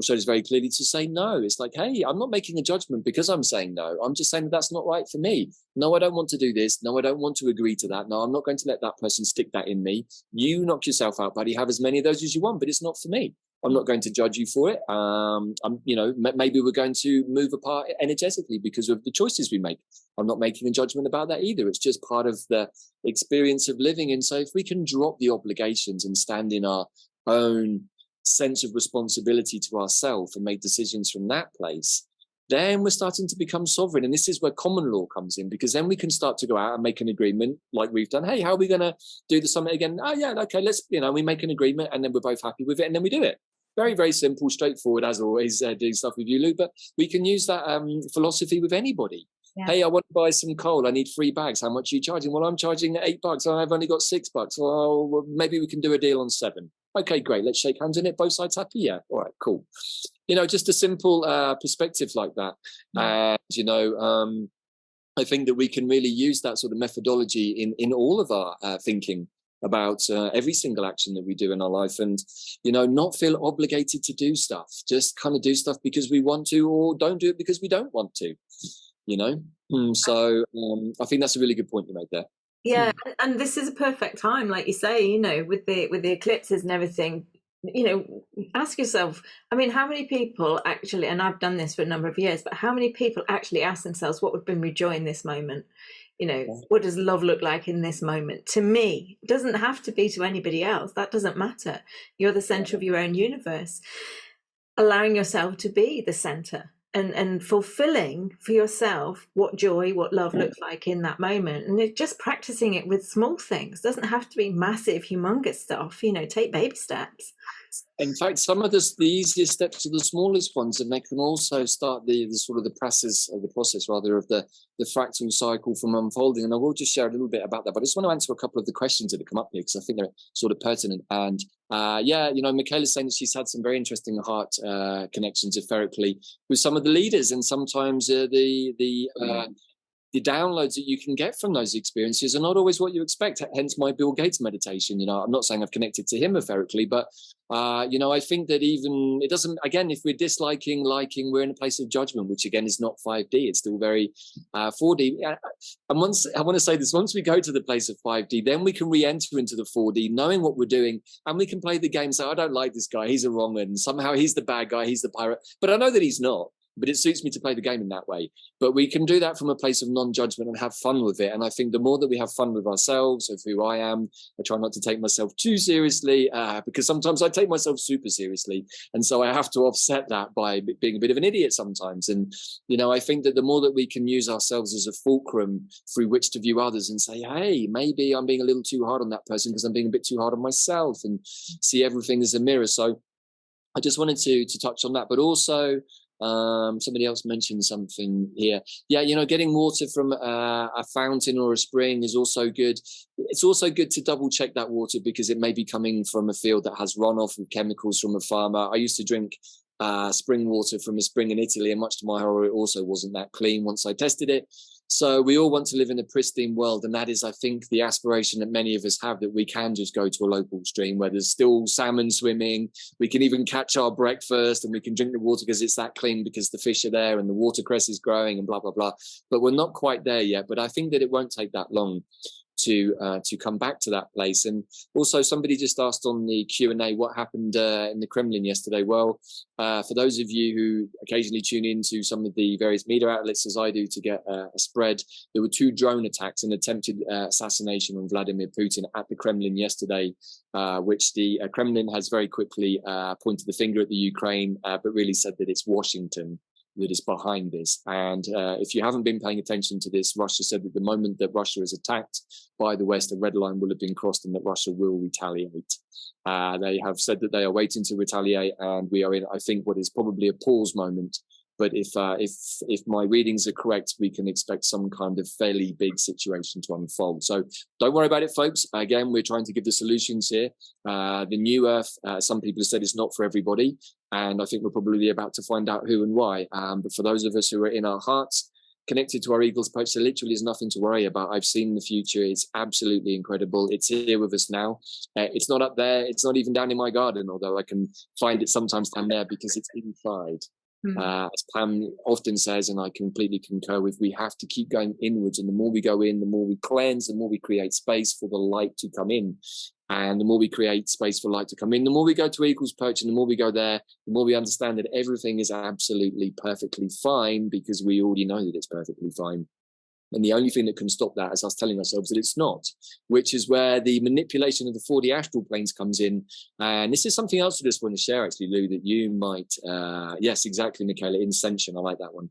showed us very clearly, to say no. It's like, hey, I'm not making a judgment because I'm saying no. I'm just saying that that's not right for me. No, I don't want to do this. No, I don't want to agree to that. No, I'm not going to let that person stick that in me. You knock yourself out, buddy. Have as many of those as you want, but it's not for me. I'm not going to judge you for it. You know, maybe we're going to move apart energetically because of the choices we make. I'm not making a judgment about that either. It's just part of the experience of living. And so if we can drop the obligations and stand in our own sense of responsibility to ourselves and make decisions from that place, then we're starting to become sovereign. And this is where common law comes in, because then we can start to go out and make an agreement like we've done. Hey, how are we going to do the summit again? Oh yeah, okay, let's, you know, we make an agreement and then we're both happy with it and then we do it. Very, very simple, straightforward, as always, doing stuff with you, Lou. But we can use that philosophy with anybody. Yeah. Hey, I want to buy some coal. I need 3 bags. How much are you charging? Well, I'm charging $8. I've only got $6. Well, maybe we can do a deal on 7. Okay, great. Let's shake hands on it. Both sides happy? Yeah. All right, cool. You know, just a simple perspective like that. And, you know, I think that we can really use that sort of methodology in all of our thinking about every single action that we do in our life, and, you know, not feel obligated to do stuff. Just kind of do stuff because we want to, or don't do it because we don't want to, you know. So I think that's a really good point you made there. Yeah, and this is a perfect time, like you say, you know, with the eclipses and everything, you know, ask yourself, I mean, how many people actually, and I've done this for a number of years, but how many people actually ask themselves, what would bring me joy in this moment? You know, what does love look like in this moment? To me, it doesn't have to be to anybody else. That doesn't matter. You're the center of your own universe. Allowing yourself to be the center. And fulfilling for yourself what joy, what love looks like in that moment. And it's just practicing it with small things. It doesn't have to be massive, humongous stuff. You know, take baby steps. In fact, some of the easiest steps are the smallest ones, and they can also start the sort of the process of the fractal cycle from unfolding. And I will just share a little bit about that, but I just want to answer a couple of the questions that have come up here because I think they're sort of pertinent. And yeah, you know, Michaela's saying that she's had some very interesting heart connections etherically with some of the leaders, and sometimes the downloads that you can get from those experiences are not always what you expect. Hence my Bill Gates meditation. You know, I'm not saying I've connected to him etherically, but you know, I think that even it doesn't, again, if we're liking, we're in a place of judgment, which again is not 5D. It's still very 4D. And once I want to say this, once we go to the place of 5D, then we can re-enter into the 4D, knowing what we're doing, and we can play the game. So I don't like this guy. He's a wrong one. Somehow he's the bad guy. He's the pirate. But I know that he's not. But it suits me to play the game in that way. But we can do that from a place of non-judgment and have fun with it. And I think the more that we have fun with ourselves, of who I am, I try not to take myself too seriously because sometimes I take myself super seriously. And so I have to offset that by being a bit of an idiot sometimes. And, you know, I think that the more that we can use ourselves as a fulcrum through which to view others and say, hey, maybe I'm being a little too hard on that person because I'm being a bit too hard on myself, and see everything as a mirror. So I just wanted to touch on that, but also somebody else mentioned something here. Yeah, you know, getting water from a fountain or a spring is also good. It's also good to double check that water because it may be coming from a field that has runoff with chemicals from a farmer. I used to drink spring water from a spring in Italy, and much to my horror, it also wasn't that clean once I tested it. So we all want to live in a pristine world, and that is, I think, the aspiration that many of us have, that we can just go to a local stream where there's still salmon swimming. We can even catch our breakfast and we can drink the water because it's that clean, because the fish are there and the watercress is growing and blah, blah, blah. But we're not quite there yet. But I think that it won't take that long to come back to that place. And also somebody just asked on the Q&A what happened in the Kremlin yesterday. Well, for those of you who occasionally tune into some of the various media outlets, as I do, to get a spread, there were 2 drone attacks and attempted assassination on Vladimir Putin at the Kremlin yesterday, which the Kremlin has very quickly pointed the finger at the Ukraine, but really said that it's Washington that is behind this. And if you haven't been paying attention to this, Russia said that the moment that Russia is attacked by the West, a red line will have been crossed and that Russia will retaliate. They have said that they are waiting to retaliate, and we are in, I think, what is probably a pause moment. But if my readings are correct, we can expect some kind of fairly big situation to unfold. So don't worry about it, folks. Again, we're trying to give the solutions here. The new Earth, some people have said it's not for everybody. And I think we're probably about to find out who and why. But for those of us who are in our hearts, connected to our Eagle's Perch, there literally is nothing to worry about. I've seen the future. It's absolutely incredible. It's here with us now. It's not up there. It's not even down in my garden, although I can find it sometimes down there because it's inside. As Pam often says, and I completely concur with, we have to keep going inwards. And the more we go in, the more we cleanse, the more we create space for the light to come in. And the more we create space for light to come in, the more we go to Eagle's Perch, and the more we go there, the more we understand that everything is absolutely perfectly fine, because we already know that it's perfectly fine. And the only thing that can stop that is us telling ourselves that it's not, which is where the manipulation of the 4D astral planes comes in. And this is something else I just want to share, actually, Lou, that you might, yes, exactly, Michaela, Inscension, I like that one.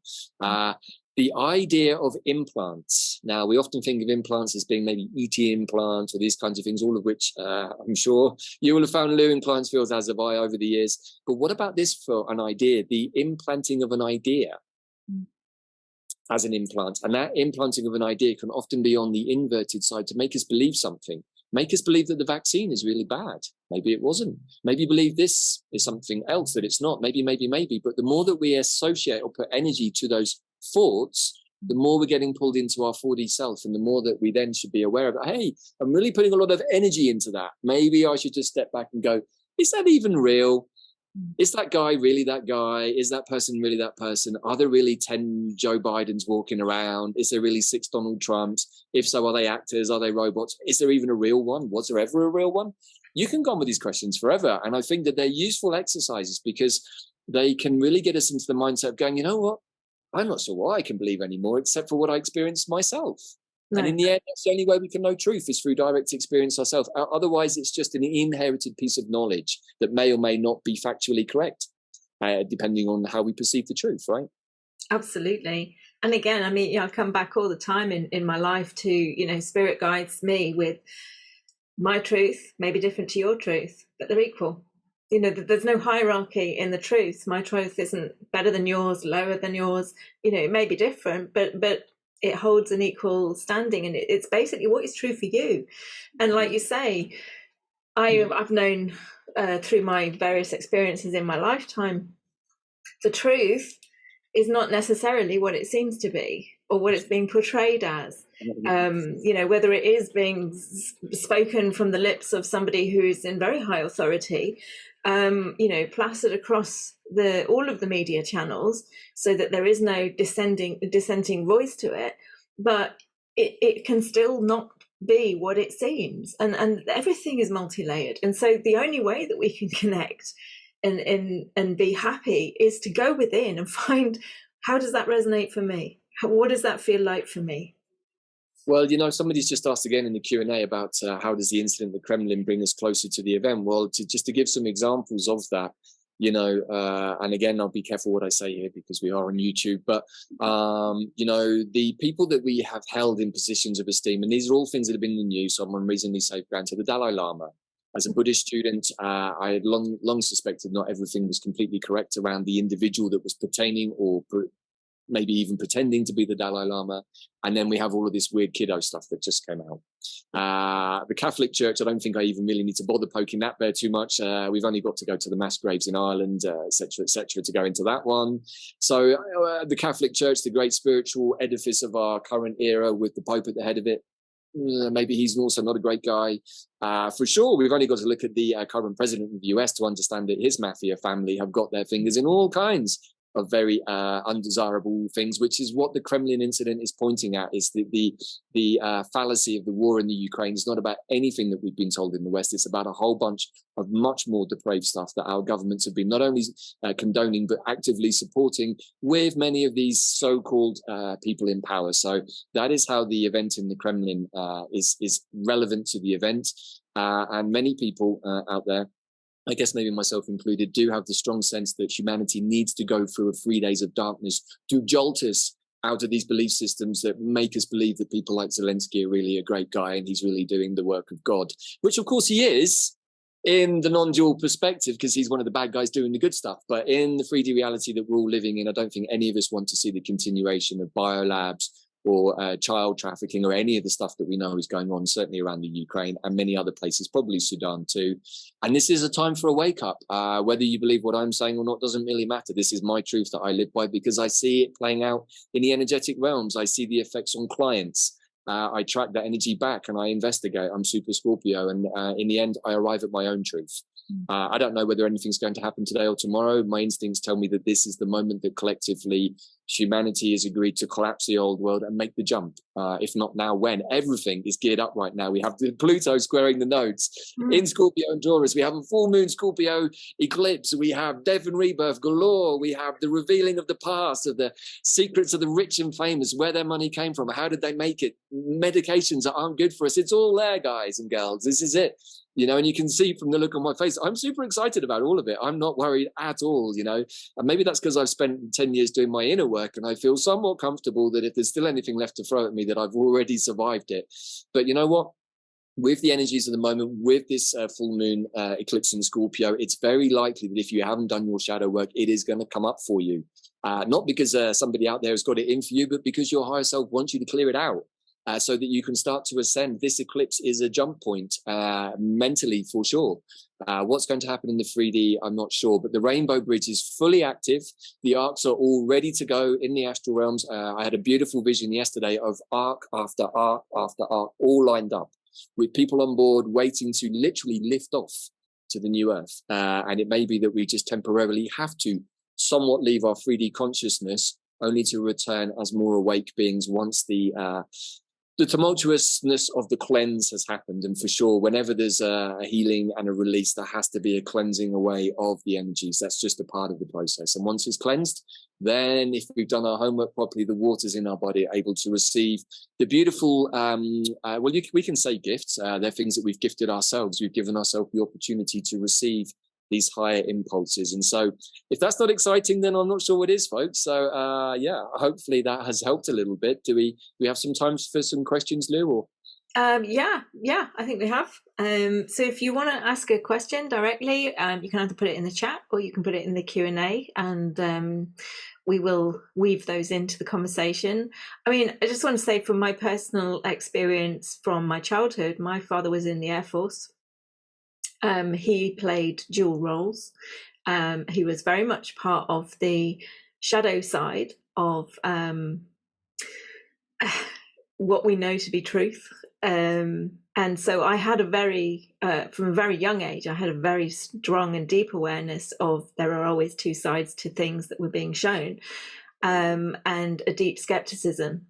The idea of implants. Now, we often think of implants as being maybe ET implants or these kinds of things, all of which I'm sure you will have found Lou in clients' fields, as have I, over the years. But what about this for an idea, the implanting of an idea as an implant? And that implanting of an idea can often be on the inverted side to make us believe something. Make us believe that the vaccine is really bad. Maybe it wasn't. Maybe believe this is something else, that it's not. Maybe. But the more that we associate or put energy to those thoughts, the more we're getting pulled into our 4D self, and the more that we then should be aware of, hey, I'm really putting a lot of energy into that. Maybe I should just step back and go, is that even real? Is that guy really that guy? Is that person really that person? Are there really 10 Joe Bidens walking around? Is there really 6 Donald Trumps? If so, are they actors? Are they robots? Is there even a real one? Was there ever a real one? You can go on with these questions forever. And I think that they're useful exercises because they can really get us into the mindset of going, you know what? I'm not sure what I can believe anymore, except for what I experienced myself. No. And in the end, that's the only way we can know truth, is through direct experience ourselves. Otherwise, it's just an inherited piece of knowledge that may or may not be factually correct, depending on how we perceive the truth, right? Absolutely. And again, I mean, I come back all the time in my life to, spirit guides me with my truth may be different to your truth, but they're equal. There's no hierarchy in the truth. My truth isn't better than yours, lower than yours. It may be different, but it holds an equal standing, and it's basically what is true for you. And like you say, I've known through my various experiences in my lifetime, the truth is not necessarily what it seems to be or what it's being portrayed as. Whether it is being spoken from the lips of somebody who's in very high authority, plastered across all of the media channels so that there is no dissenting voice to it, but it can still not be what it seems. And everything is multi-layered. And so the only way that we can connect and be happy is to go within and find, how does that resonate for me? What does that feel like for me? Well, somebody's just asked again in the Q&A about how does the incident at the Kremlin bring us closer to the event? Well, just to give some examples of that, and again, I'll be careful what I say here because we are on YouTube, but, the people that we have held in positions of esteem, and these are all things that have been in the news, so I'm on reasonably safe ground. So the Dalai Lama, as a Buddhist student, I had long suspected not everything was completely correct around the individual that was pertaining or maybe even pretending to be the Dalai Lama. And then we have all of this weird kiddo stuff that just came out. The Catholic Church, I don't think I even really need to bother poking that bear too much. We've only got to go to the mass graves in Ireland, et cetera, to go into that one. So the Catholic Church, the great spiritual edifice of our current era with the Pope at the head of it, maybe he's also not a great guy. For sure, we've only got to look at the current president of the US to understand that his mafia family have got their fingers in all kinds of very undesirable things, which is what the Kremlin incident is pointing at, is the fallacy of the war in the Ukraine is not about anything that we've been told in the West. It's about a whole bunch of much more depraved stuff that our governments have been not only condoning, but actively supporting with many of these so-called people in power. So that is how the event in the Kremlin is relevant to the event. And many people out there I guess maybe myself included, do have the strong sense that humanity needs to go through a 3 days of darkness to jolt us out of these belief systems that make us believe that people like Zelensky are really a great guy and he's really doing the work of God, which of course he is in the non-dual perspective, because he's one of the bad guys doing the good stuff. But in the 3D reality that we're all living in, I don't think any of us want to see the continuation of biolabs or child trafficking or any of the stuff that we know is going on, certainly around the Ukraine and many other places, probably Sudan too. And this is a time for a wake up. Whether you believe what I'm saying or not doesn't really matter. This is my truth that I live by because I see it playing out in the energetic realms. I see the effects on clients. I track that energy back and I investigate. I'm Super Scorpio. And in the end, I arrive at my own truth. I don't know whether anything's going to happen today or tomorrow. My instincts tell me that this is the moment that collectively humanity has agreed to collapse the old world and make the jump. If not now, when? Everything is geared up right now. We have the Pluto squaring the nodes in Scorpio and Taurus. We have a full moon Scorpio eclipse. We have death and rebirth galore. We have the revealing of the past, of the secrets of the rich and famous, where their money came from, how did they make it, medications that aren't good for us. It's all there, guys and girls. This is it. You know, and you can see from the look on my face, I'm super excited about all of it. I'm not worried at all, you know, and maybe that's because I've spent 10 years doing my inner work and I feel somewhat comfortable that if there's still anything left to throw at me, that I've already survived it. But you know what? With the energies of the moment, with this full moon eclipse in Scorpio, it's very likely that if you haven't done your shadow work, it is going to come up for you. Not because somebody out there has got it in for you, but because your higher self wants you to clear it out. So that you can start to ascend. This eclipse is a jump point mentally, for sure. What's going to happen in the 3D, I'm not sure, but the Rainbow Bridge is fully active. The arcs are all ready to go in the astral realms. I had a beautiful vision yesterday of arc after arc after arc, all lined up with people on board waiting to literally lift off to the new Earth. And it may be that we just temporarily have to somewhat leave our 3D consciousness only to return as more awake beings once the tumultuousness of the cleanse has happened. And for sure, whenever there's a healing and a release, there has to be a cleansing away of the energies. That's just a part of the process. And once it's cleansed, then if we've done our homework properly, the waters in our body are able to receive the beautiful, we can say gifts. They're things that we've gifted ourselves. We've given ourselves the opportunity to receive these higher impulses. And so if that's not exciting, then I'm not sure what is, folks. So yeah, hopefully that has helped a little bit. Do we have some time for some questions, Lou? Or yeah, I think we have. So if you want to ask a question directly, you can either put it in the chat or you can put it in the Q&A, and we will weave those into the conversation. I mean, I just want to say from my personal experience from my childhood, my father was in the Air Force. He played dual roles. He was very much part of the shadow side of what we know to be truth. And so I had from a very young age, I had a very strong and deep awareness of there are always two sides to things that were being shown, and a deep skepticism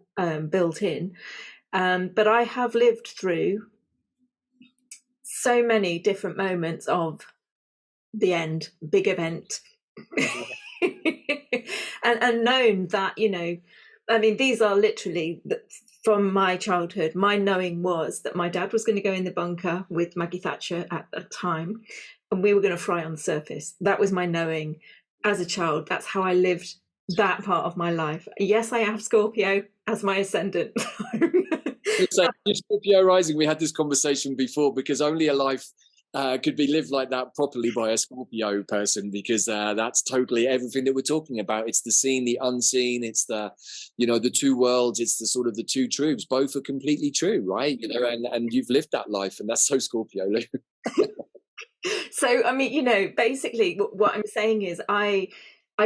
built in. But I have lived through so many different moments of the end, big event, and known that, you know, I mean, these are literally from my childhood. My knowing was that my dad was going to go in the bunker with Maggie Thatcher at the time, and we were going to fry on the surface. That was my knowing as a child. That's how I lived that part of my life. Yes, I have Scorpio as my ascendant. So, Scorpio rising, we had this conversation before, because only a life could be lived like that properly by a Scorpio person, because that's totally everything that we're talking about. It's the seen, the unseen. It's the, you know, the two worlds. It's the sort of the two truths. Both are completely true, right? You know, and you've lived that life, and that's so Scorpio. So, I mean, you know, basically what I'm saying is I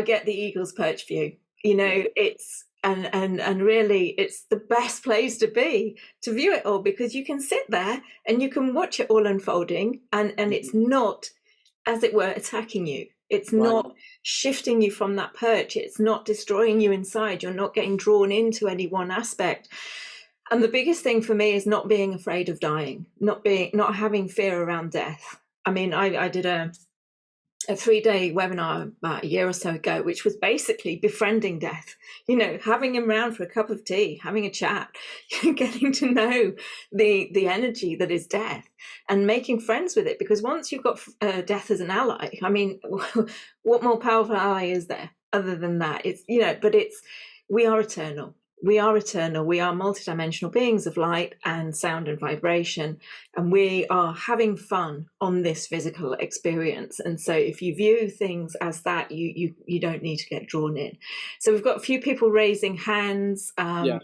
get the eagle's perch view. You know, it's and really it's the best place to be, to view it all, because you can sit there and you can watch it all unfolding, and it's not, as it were, attacking you. It's not shifting you from that perch. It's not destroying you inside. You're not getting drawn into any one aspect. And the biggest thing for me is not being afraid of dying, not having fear around death. I mean, I did a a 3-day webinar about a year or so ago, which was basically befriending death, having him round for a cup of tea, having a chat, getting to know the energy that is death and making friends with it. Because once you've got death as an ally, I mean, what more powerful ally is there other than that? We are eternal. We are eternal. We are multidimensional beings of light and sound and vibration, and we are having fun on this physical experience. And so if you view things as that, you don't need to get drawn in. So we've got a few people raising hands, and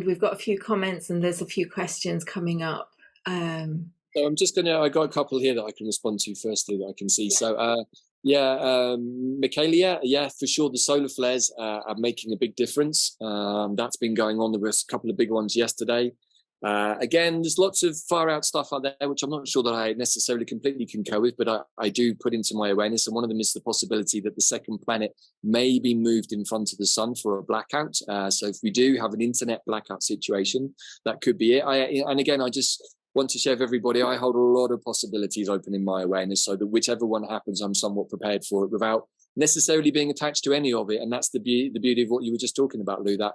we've got a few comments, and there's a few questions coming up. So I got a couple here that I can respond to firstly that I can see. So Michaelia, for sure, the solar flares are making a big difference. That's been going on. There was a couple of big ones yesterday. Again, there's lots of far out stuff out there, which I'm not sure that I necessarily completely concur with, but I do put into my awareness. And one of them is the possibility that the second planet may be moved in front of the sun for a blackout. So if we do have an internet blackout situation, that could be it. And again, I just want to share with everybody, I hold a lot of possibilities open in my awareness so that whichever one happens, I'm somewhat prepared for it without necessarily being attached to any of it. And that's the beauty of what you were just talking about, Lou, that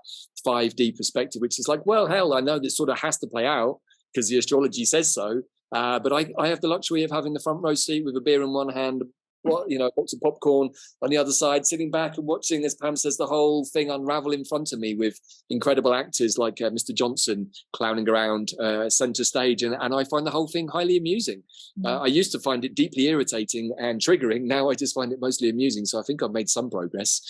5D perspective, which is like, well, hell, I know this sort of has to play out because the astrology says so. But I have the luxury of having the front row seat with a beer in one hand, box of popcorn on the other side, sitting back and watching, as Pam says, the whole thing unravel in front of me with incredible actors like Mr. Johnson clowning around center stage. And I find the whole thing highly amusing. I used to find it deeply irritating and triggering. Now I just find it mostly amusing. So I think I've made some progress.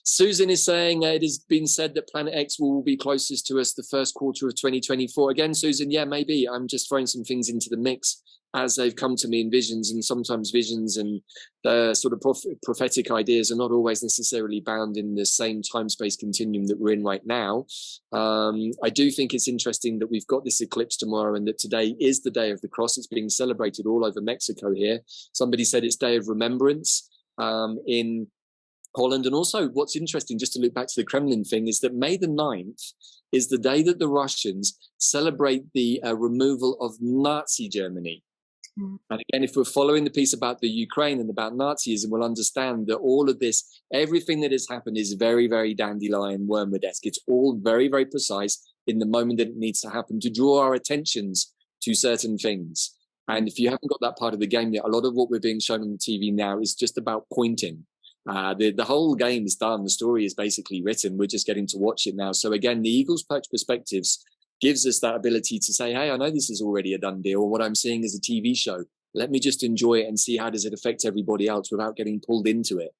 Susan is saying it has been said that Planet X will be closest to us the first quarter of 2024. Again, Susan, yeah, maybe. I'm just throwing some things into the mix as they've come to me in visions, and sometimes visions and sort of prophetic ideas are not always necessarily bound in the same time-space continuum that we're in right now. I do think it's interesting that we've got this eclipse tomorrow and that today is the Day of the Cross. It's being celebrated all over Mexico here. Somebody said it's Day of Remembrance in Holland. And also what's interesting, just to look back to the Kremlin thing, is that May the 9th is the day that the Russians celebrate the removal of Nazi Germany. And again, if we're following the piece about the Ukraine and about Nazism, we'll understand that all of this, everything that has happened is very, very dandelion wormwood-esque. It's all very, very precise in the moment that it needs to happen to draw our attentions to certain things. And if you haven't got that part of the game yet, a lot of what we're being shown on the TV now is just about pointing. The whole game is done. The story is basically written. We're just getting to watch it now. So again, the Eagle's Perch perspectives gives us that ability to say, hey, I know this is already a done deal, or what I'm seeing is a TV show. Let me just enjoy it and see how does it affect everybody else without getting pulled into it.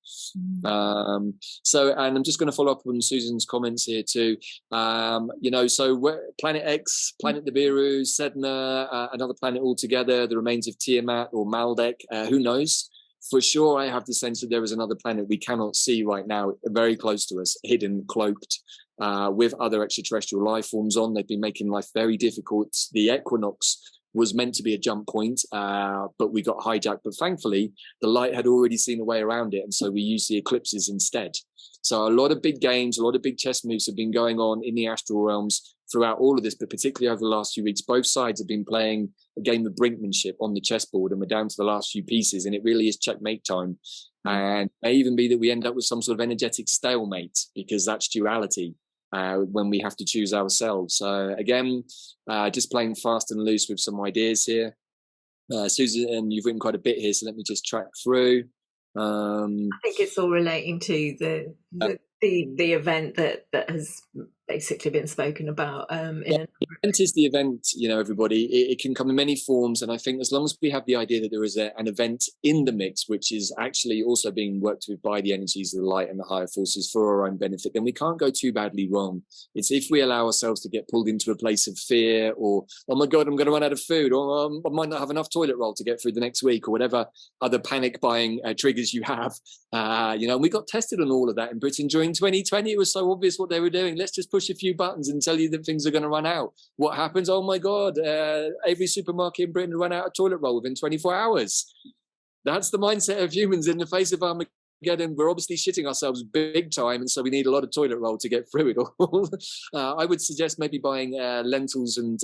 And I'm just going to follow up on Susan's comments here too. So Planet X, Planet Nibiru, Sedna, another planet altogether, the remains of Tiamat or Maldek, who knows? For sure, I have the sense that there is another planet we cannot see right now, very close to us, hidden, cloaked, with other extraterrestrial life forms on. They've been making life very difficult. The equinox was meant to be a jump point, but we got hijacked. But thankfully, the light had already seen a way around it, and so we used the eclipses instead. So a lot of big games, a lot of big chess moves have been going on in the astral realms throughout all of this, but particularly over the last few weeks, both sides have been playing a game of brinkmanship on the chessboard, and we're down to the last few pieces, and it really is checkmate time. And it may even be that we end up with some sort of energetic stalemate, because that's duality when we have to choose ourselves. So again, just playing fast and loose with some ideas here. Susan, you've written quite a bit here, so let me just track through. I think it's all relating to the event that has basically been spoken about. The event is the event, everybody. It can come in many forms, and I think as long as we have the idea that there is an event in the mix, which is actually also being worked with by the energies of the light and the higher forces for our own benefit, then we can't go too badly wrong. It's if we allow ourselves to get pulled into a place of fear, or, oh my God, I'm going to run out of food, or I might not have enough toilet roll to get through the next week, or whatever other panic buying triggers you have. We got tested on all of that in Britain during 2020. It was so obvious what they were doing. Let's just push a few buttons and tell you that things are going to run out. What happens? Oh my God, every supermarket in Britain ran out of toilet roll within 24 hours. That's the mindset of humans in the face of Armageddon. Armageddon, we're obviously shitting ourselves big time, and so we need a lot of toilet roll to get through it all. I would suggest maybe buying lentils and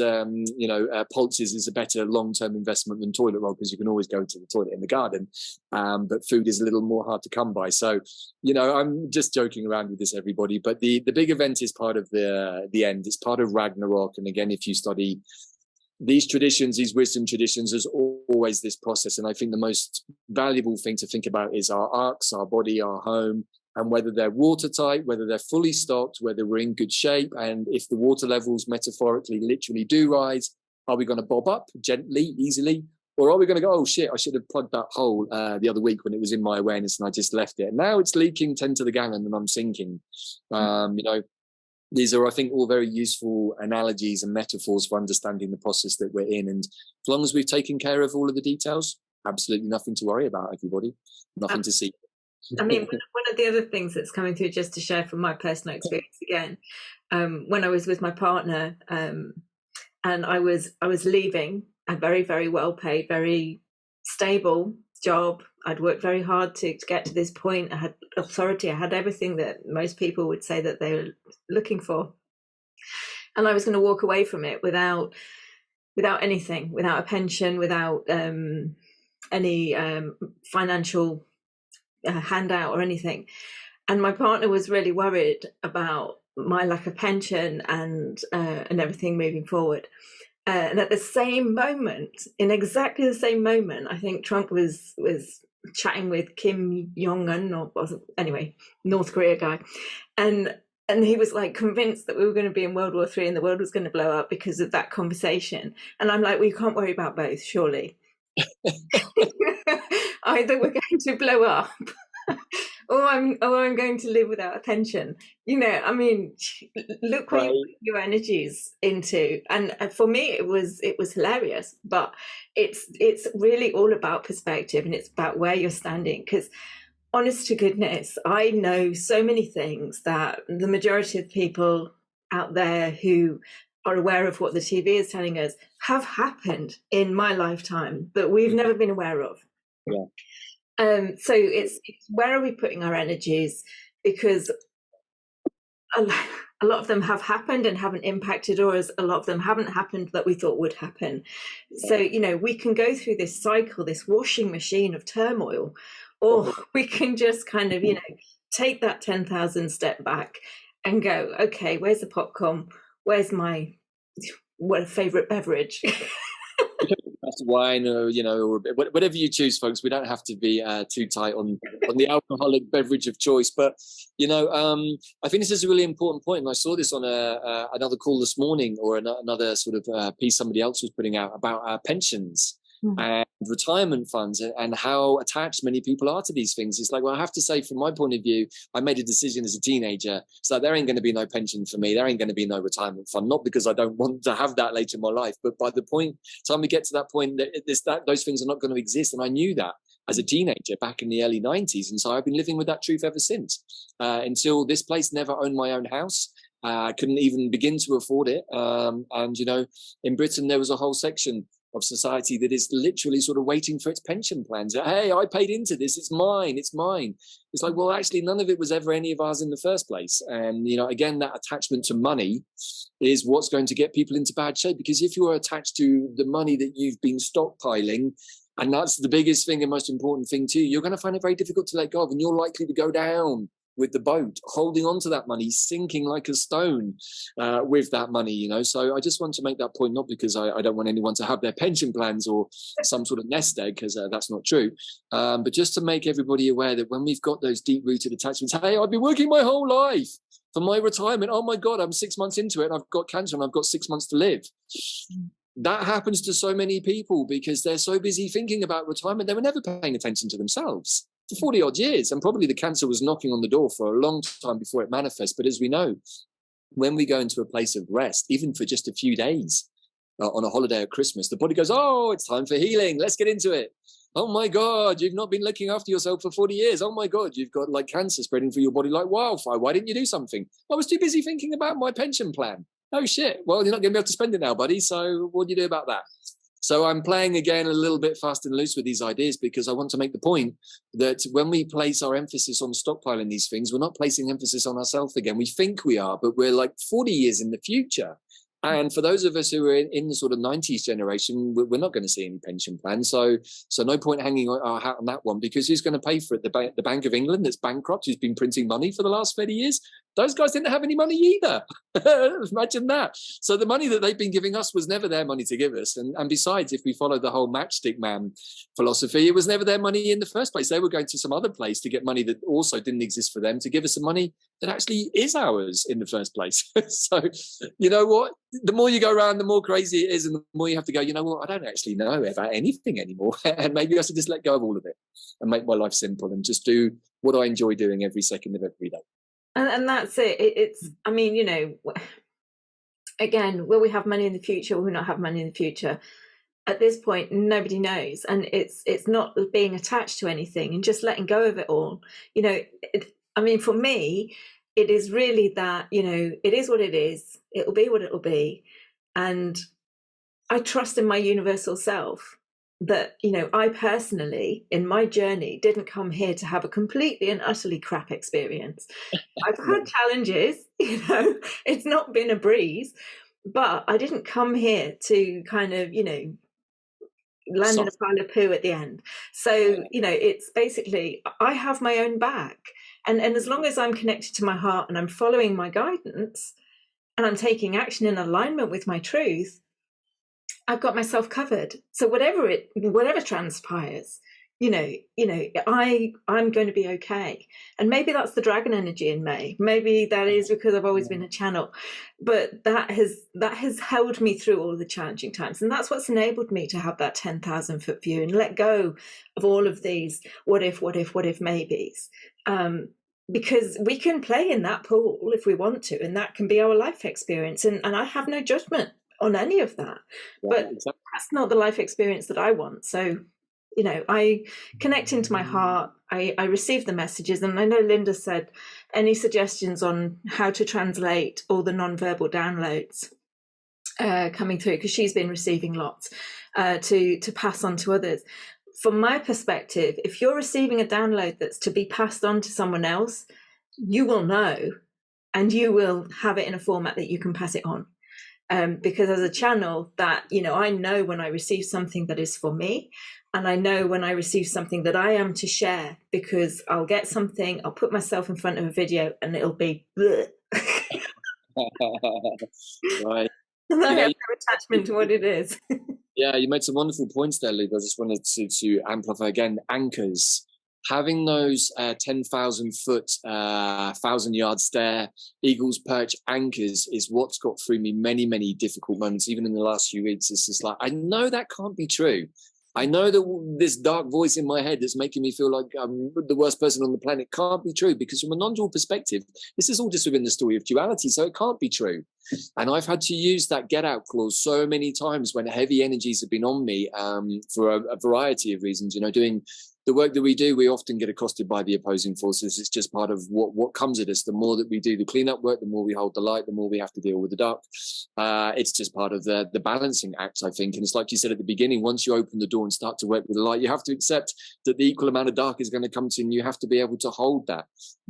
pulses is a better long-term investment than toilet roll, because you can always go to the toilet in the garden, but food is a little more hard to come by. So, I'm just joking around with this, everybody, but the big event is part of the end. It's part of Ragnarok, and again, if you study these traditions, these wisdom traditions, there's always this process. And I think the most valuable thing to think about is our arcs, our body, our home, and whether they're watertight, whether they're fully stocked, whether we're in good shape. And if the water levels metaphorically, literally do rise, are we going to bob up gently, easily? Or are we going to go, oh shit, I should have plugged that hole the other week when it was in my awareness and I just left it. Now it's leaking 10 to the gallon and I'm sinking. These are, I think, all very useful analogies and metaphors for understanding the process that we're in. And as long as we've taken care of all of the details, absolutely nothing to worry about, everybody. Nothing to see. I mean, one of the other things that's coming through, just to share from my personal experience again, when I was with my partner, and I was leaving a very, very well paid, very stable job. I'd worked very hard to get to this point. I had authority. I had everything that most people would say that they were looking for. And I was going to walk away from it without anything, without a pension, without any financial handout or anything. And my partner was really worried about my lack of pension and everything moving forward. And at the same moment, in exactly the same moment, I think Trump was chatting with Kim Jong-un, or anyway, North Korea guy, and he was like convinced that we were going to be in World War III and the world was going to blow up because of that conversation. And I'm like, well, you can't worry about both, surely. Either we're going to blow up or I'm going to live without a pension. I mean, look where you put your energies into. And for me, it was hilarious. But it's really all about perspective, and it's about where you're standing. Because honest to goodness, I know so many things that the majority of people out there who are aware of what the TV is telling us have happened in my lifetime, but we've never been aware of. Yeah. So it's where are we putting our energies? Because a lot of them have happened and haven't impacted us. A lot of them haven't happened that we thought would happen. So, we can go through this cycle, this washing machine of turmoil, or we can just kind of, take that 10,000 step back and go, okay, where's the popcorn? Where's my favorite beverage? Wine, or whatever you choose, folks. We don't have to be too tight on the alcoholic beverage of choice. But I think this is a really important point, and I saw this on another call this morning, or another sort of piece somebody else was putting out about pensions and retirement funds, and how attached many people are to these things. It's like, well, I have to say, from my point of view, I made a decision as a teenager, so there ain't going to be no pension for me, there ain't going to be no retirement fund, not because I don't want to have that later in my life, but by the time we get to that point, those things are not going to exist. And I knew that as a teenager back in the early 90s, and so I've been living with that truth ever since, until this place never owned my own house. I couldn't even begin to afford it, and in Britain there was a whole section of society that is literally sort of waiting for its pension plans. Hey, I paid into this, it's mine. It's like, well, actually none of it was ever any of ours in the first place. And again, that attachment to money is what's going to get people into bad shape, because if you are attached to the money that you've been stockpiling, and that's the biggest thing and most important thing too, you're going to find it very difficult to let go of, and you're likely to go down with the boat, holding on to that money, sinking like a stone with that money, So I just want to make that point, not because I don't want anyone to have their pension plans or some sort of nest egg, because that's not true, but just to make everybody aware that when we've got those deep-rooted attachments, hey, I've been working my whole life for my retirement. Oh my God, I'm 6 months into it and I've got cancer and I've got 6 months to live. That happens to so many people because they're so busy thinking about retirement, they were never paying attention to themselves. For 40 odd years, and probably the cancer was knocking on the door for a long time before it manifests. But as we know, when we go into a place of rest, even for just a few days on a holiday at Christmas, the body goes, oh, it's time for healing, let's get into it. Oh my God, you've not been looking after yourself for 40 years. Oh my God, you've got like cancer spreading through your body like wildfire. Why didn't you do something? I was too busy thinking about my pension plan. Oh shit, well, you're not going to be able to spend it now, buddy, so what do you do about that? So I'm playing again a little bit fast and loose with these ideas, because I want to make the point that when we place our emphasis on stockpiling these things, we're not placing emphasis on ourselves again. We think we are, but we're like 40 years in the future. And for those of us who are in the sort of 90s generation, we're not going to see any pension plan. So no point hanging our hat on that one, because who's going to pay for it? The Bank of England that's bankrupt, who's been printing money for the last 30 years? Those guys didn't have any money either. Imagine that. So the money that they've been giving us was never their money to give us. And besides, if we follow the whole matchstick man philosophy, it was never their money in the first place. They were going to some other place to get money that also didn't exist for them, to give us some money that actually is ours in the first place. So you know what? The more you go around, the more crazy it is, and the more you have to go, you know what, I don't actually know about anything anymore. And maybe I should just let go of all of it and make my life simple and just do what I enjoy doing every second of every day. And that's it. It's, I mean, you know, again, will we have money in the future? Will we not have money in the future? At this point, nobody knows. And it's not being attached to anything and just letting go of it all. You know, I mean, for me, it is really that, you know, it is what it is. It'll be what it'll be. And I trust in my universal self that, you know, I personally, in my journey, didn't come here to have a completely and utterly crap experience. I've had challenges, you know, it's not been a breeze, but I didn't come here to kind of, you know, land in a pile of poo at the end. So, you know, it's basically, I have my own back. And as long as I'm connected to my heart and I'm following my guidance and I'm taking action in alignment with my truth, I've got myself covered. So whatever transpires, you know, I'm going to be okay. And maybe that's the dragon energy in May. Maybe that is because I've always been a channel, but that has held me through all the challenging times. And that's what's enabled me to have that 10,000 foot view and let go of all of these what if maybes. Because we can play in that pool if we want to, and that can be our life experience. And I have no judgment on any of that, but that's not the life experience that I want. So, you know, I connect into my heart, I receive the messages, and I know Linda said any suggestions on how to translate all the non-verbal downloads coming through, because she's been receiving lots to pass on to others. From my perspective, if you're receiving a download that's to be passed on to someone else, you will know, and you will have it in a format that you can pass it on. Because as a channel, that, you know, I know when I receive something that is for me, and I know when I receive something that I am to share, because I'll get something, I'll put myself in front of a video and it'll be bleh. Right. And I have no attachment to what it is. Yeah, you made some wonderful points there, Luke. I just wanted to amplify again. Anchors, having those 10,000 foot, 1,000-yard stare, eagle's perch anchors is what's got through me many difficult moments, even in the last few weeks. It's just like, I know that can't be true. I know that this dark voice in my head that's making me feel like I'm the worst person on the planet can't be true, because from a non-dual perspective, this is all just within the story of duality, so it can't be true. And I've had to use that get out clause so many times when heavy energies have been on me for a variety of reasons. You know, doing the work that we do, we often get accosted by the opposing forces. It's just part of what comes at us. The more that we do the cleanup work, the more we hold the light, the more we have to deal with the dark. It's just part of the balancing act, I think. And it's like you said at the beginning, once you open the door and start to work with the light, you have to accept that the equal amount of dark is going to come to you, and you have to be able to hold that.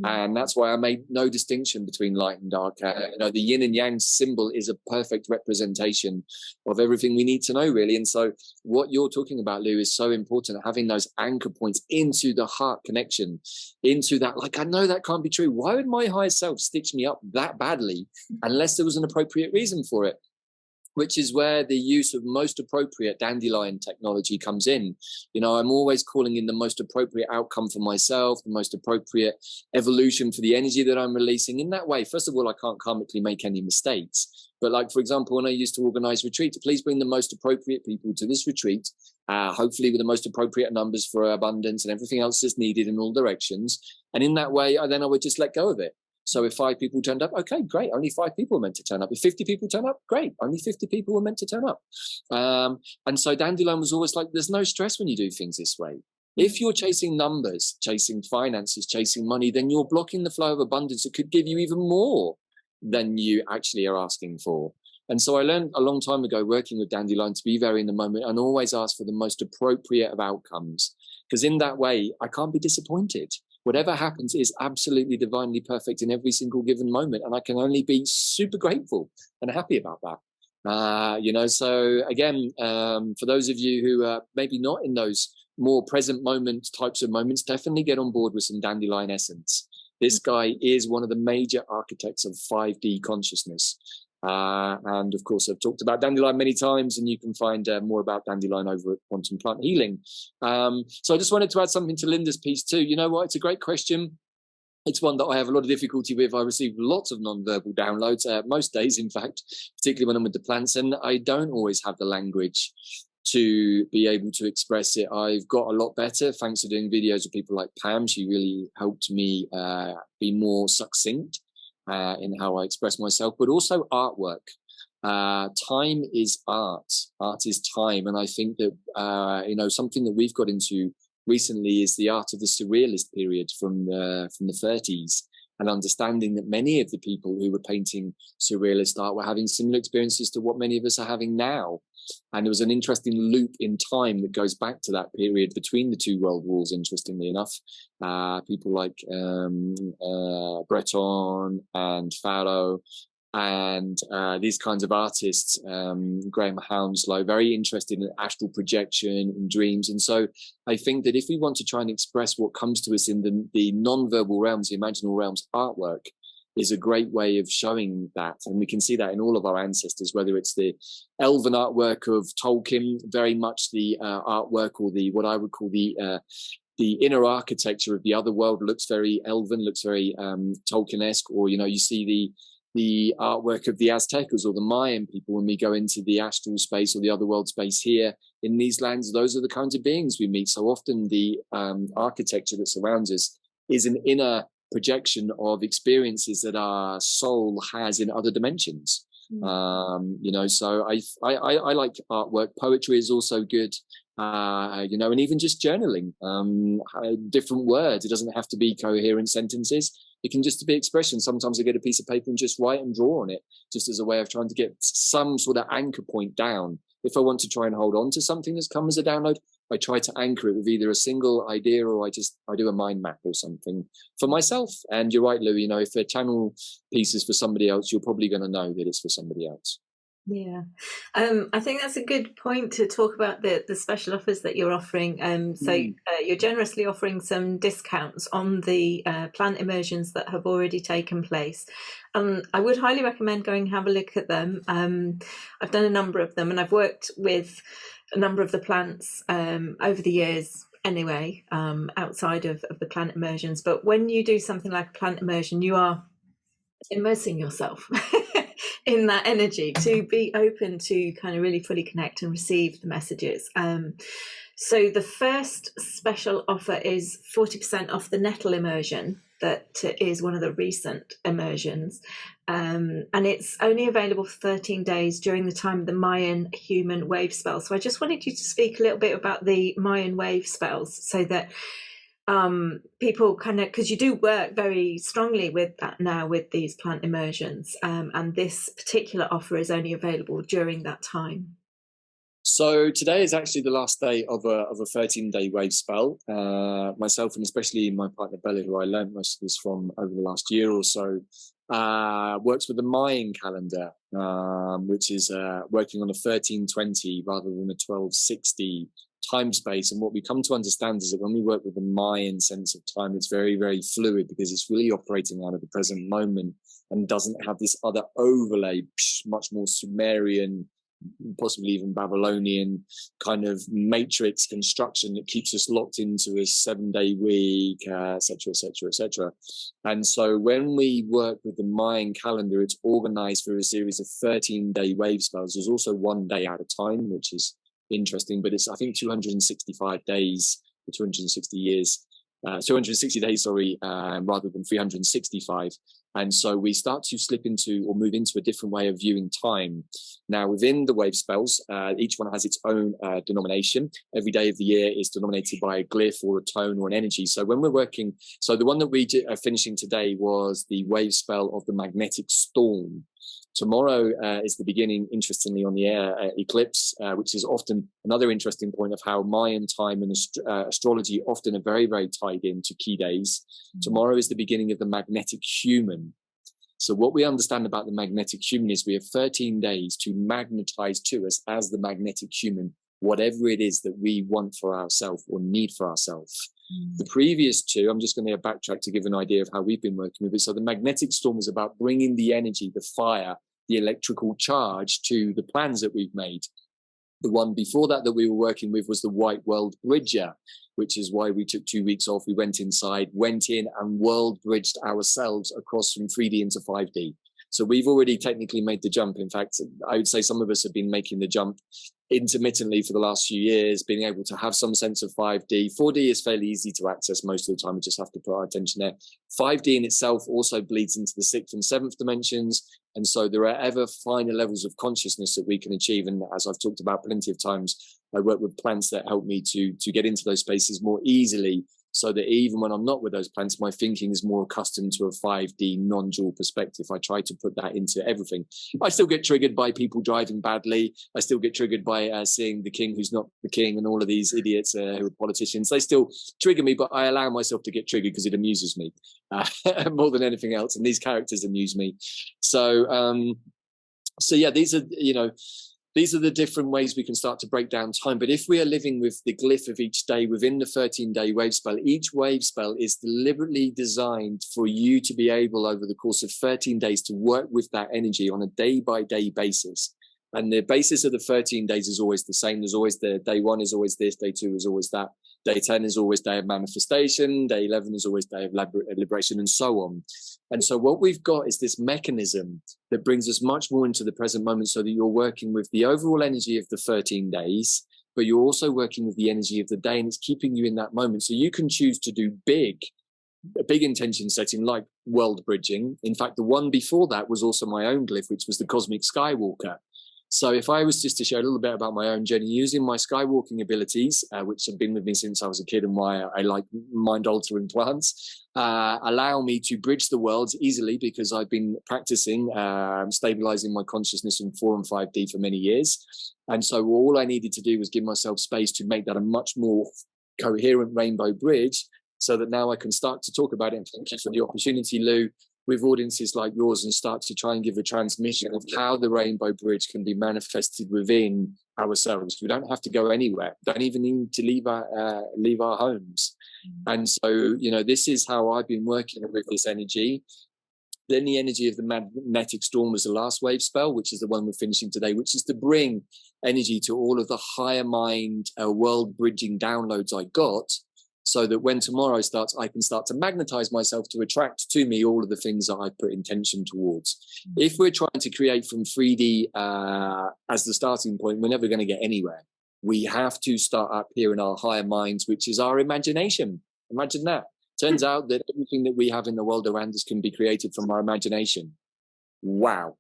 And that's why I made no distinction between light and dark. You know, the yin and yang symbol is a perfect representation of everything we need to know, really. And so what you're talking about, Lou, is so important, having those anchor points into the heart connection, into that, like, I know that can't be true. Why would my higher self stitch me up that badly unless there was an appropriate reason for it? Which is where the use of most appropriate dandelion technology comes in. You know, I'm always calling in the most appropriate outcome for myself, the most appropriate evolution for the energy that I'm releasing. In that way, first of all, I can't karmically make any mistakes. But like, for example, when I used to organize retreats, please bring the most appropriate people to this retreat, hopefully with the most appropriate numbers for abundance and everything else that's needed in all directions. And in that way, then I would just let go of it. So if 5 people turned up, okay, great, only 5 people were meant to turn up. If 50 people turn up, great, only 50 people were meant to turn up. And so Dandelion was always like, there's no stress when you do things this way. If you're chasing numbers, chasing finances, chasing money, then you're blocking the flow of abundance that could give you even more than you actually are asking for. And so I learned a long time ago working with Dandelion to be very in the moment and always ask for the most appropriate of outcomes, because in that way I can't be disappointed. Whatever happens is absolutely divinely perfect in every single given moment, and I can only be super grateful and happy about that. You know, so again, for those of you who are maybe not in those more present moment types of moments, definitely get on board with some Dandelion essence. This guy is one of the major architects of 5D consciousness. And of course, I've talked about Dandelion many times, and you can find more about Dandelion over at Quantum Plant Healing. So I just wanted to add something to Linda's piece too. You know what? It's a great question. It's one that I have a lot of difficulty with. I receive lots of non-verbal downloads, most days, in fact, particularly when I'm with the plants, and I don't always have the language to be able to express it. I've got a lot better thanks to doing videos with people like Pam. She really helped me be more succinct in how I express myself, but also artwork. Time is art. Art is time. And I think that, you know, something that we've got into recently is the art of the surrealist period from the 30s, and understanding that many of the people who were painting surrealist art were having similar experiences to what many of us are having now. And there was an interesting loop in time that goes back to that period between the two world wars, interestingly enough. People like Breton and Farrell and these kinds of artists, Graham Hounslow, very interested in astral projection and dreams. And so I think that if we want to try and express what comes to us in the non-verbal realms, the imaginal realms, artwork is a great way of showing that. And we can see that in all of our ancestors, whether it's the elven artwork of Tolkien, very much the artwork, or the what I would call the inner architecture of the other world looks very elven, looks very Tolkien-esque. Or, you know, you see the artwork of the Aztecas or the Mayan people when we go into the astral space or the other world space here in these lands. Those are the kinds of beings we meet. So often the architecture that surrounds us is an inner projection of experiences that our soul has in other dimensions. You know, so I like artwork. Poetry is also good. You know, and even just journaling, different words. It doesn't have to be coherent sentences. It can just be expression. Sometimes I get a piece of paper and just write and draw on it, just as a way of trying to get some sort of anchor point down. If I want to try and hold on to something that's come as a download, I try to anchor it with either a single idea or I do a mind map or something for myself. And you're right, Lou, you know, if a channel piece is for somebody else, you're probably going to know that it's for somebody else. Yeah, I think that's a good point to talk about the special offers that you're offering. You're generously offering some discounts on the plant immersions that have already taken place. I would highly recommend going and have a look at them. I've done a number of them, and I've worked with a number of the plants over the years anyway, outside of the plant immersions. But when you do something like a plant immersion, you are immersing yourself in that energy to be open to kind of really fully connect and receive the messages. So the first special offer is 40% off the nettle immersion. That is one of the recent immersions. And it's only available for 13 days during the time of the Mayan human wave spell. So I just wanted you to speak a little bit about the Mayan wave spells, so that people kind of, because you do work very strongly with that now with these plant immersions, and this particular offer is only available during that time. So today is actually the last day of a 13-day wave spell. Myself, and especially my partner Bella, who I learned most of this from over the last year or so, works with the Mayan calendar, which is working on a 1320 rather than a 1260 time space. And what we come to understand is that when we work with the Mayan sense of time, it's very, very fluid, because it's really operating out of the present moment and doesn't have this other overlay, much more Sumerian, possibly even Babylonian kind of matrix construction that keeps us locked into a 7-day week, etc., etc., etc. And so when we work with the Mayan calendar, it's organized for a series of 13-day wave spells. There's also 1 day at a time, which is interesting, but it's, I think, 265 days for 260 years, 260 days, sorry, rather than 365. And so we start to slip into or move into a different way of viewing time. Now, within the wave spells, each one has its own denomination. Every day of the year is denominated by a glyph or a tone or an energy. So when we're working, so the one that we are finishing today was the wave spell of the magnetic storm. Tomorrow is the beginning, interestingly, on the eclipse, which is often another interesting point of how Mayan time and astrology often are very, very tied into key days. Tomorrow is the beginning of the magnetic human. So what we understand about the magnetic human is we have 13 days to magnetize to us as the magnetic human, whatever it is that we want for ourselves or need for ourselves. The previous two, I'm just going to backtrack to give an idea of how we've been working with it. So the magnetic storm is about bringing the energy, the fire, the electrical charge to the plans that we've made. The one before that we were working with was the White World Bridger, which is why we took 2 weeks off. We went inside, went in and world bridged ourselves across from 3D into 5D. So we've already technically made the jump. In fact, I would say some of us have been making the jump intermittently for the last few years, being able to have some sense of 5D. 4D is fairly easy to access most of the time. We just have to put our attention there. 5D in itself also bleeds into the 6th and 7th dimensions. And so there are ever finer levels of consciousness that we can achieve. And as I've talked about plenty of times, I work with plants that help me to get into those spaces more easily, so that even when I'm not with those plants, my thinking is more accustomed to a 5D non-dual perspective. I try to put that into everything. I still get triggered by people driving badly. I still get triggered by seeing the king who's not the king and all of these idiots who are politicians. They still trigger me, but I allow myself to get triggered because it amuses me more than anything else. And these characters amuse me. So yeah, these are, these are the different ways we can start to break down time. But if we are living with the glyph of each day within the 13-day wave spell, each wave spell is deliberately designed for you to be able over the course of 13 days to work with that energy on a day-by-day basis. And the basis of the 13 days is always the same. There's always the day 1 is always this, day 2 is always that, day 10 is always day of manifestation, day 11 is always day of liberation, and so on. And so what we've got is this mechanism that brings us much more into the present moment, so that you're working with the overall energy of the 13 days, but you're also working with the energy of the day, and it's keeping you in that moment. So you can choose to do a big intention setting like world bridging. In fact, the one before that was also my own glyph, which was the Cosmic Skywalker. So if I was just to share a little bit about my own journey using my skywalking abilities, which have been with me since I was a kid and why I like mind-altering plants, allow me to bridge the worlds easily because I've been practicing stabilizing my consciousness in 4 and 5D for many years. And so all I needed to do was give myself space to make that a much more coherent rainbow bridge, so that now I can start to talk about it. And thank you for the opportunity, Lou, with audiences like yours, and start to try and give a transmission of how the rainbow bridge can be manifested within ourselves. We don't have to go anywhere. Don't even need to leave our homes. And so, this is how I've been working with this energy. Then the energy of the magnetic storm was the last wave spell, which is the one we're finishing today, which is to bring energy to all of the higher mind world bridging downloads I got, so that when tomorrow starts, I can start to magnetize myself to attract to me all of the things that I put intention towards. If we're trying to create from 3D as the starting point, we're never going to get anywhere. We have to start up here in our higher minds, which is our imagination. Imagine that. Turns out that everything that we have in the world around us can be created from our imagination. Wow.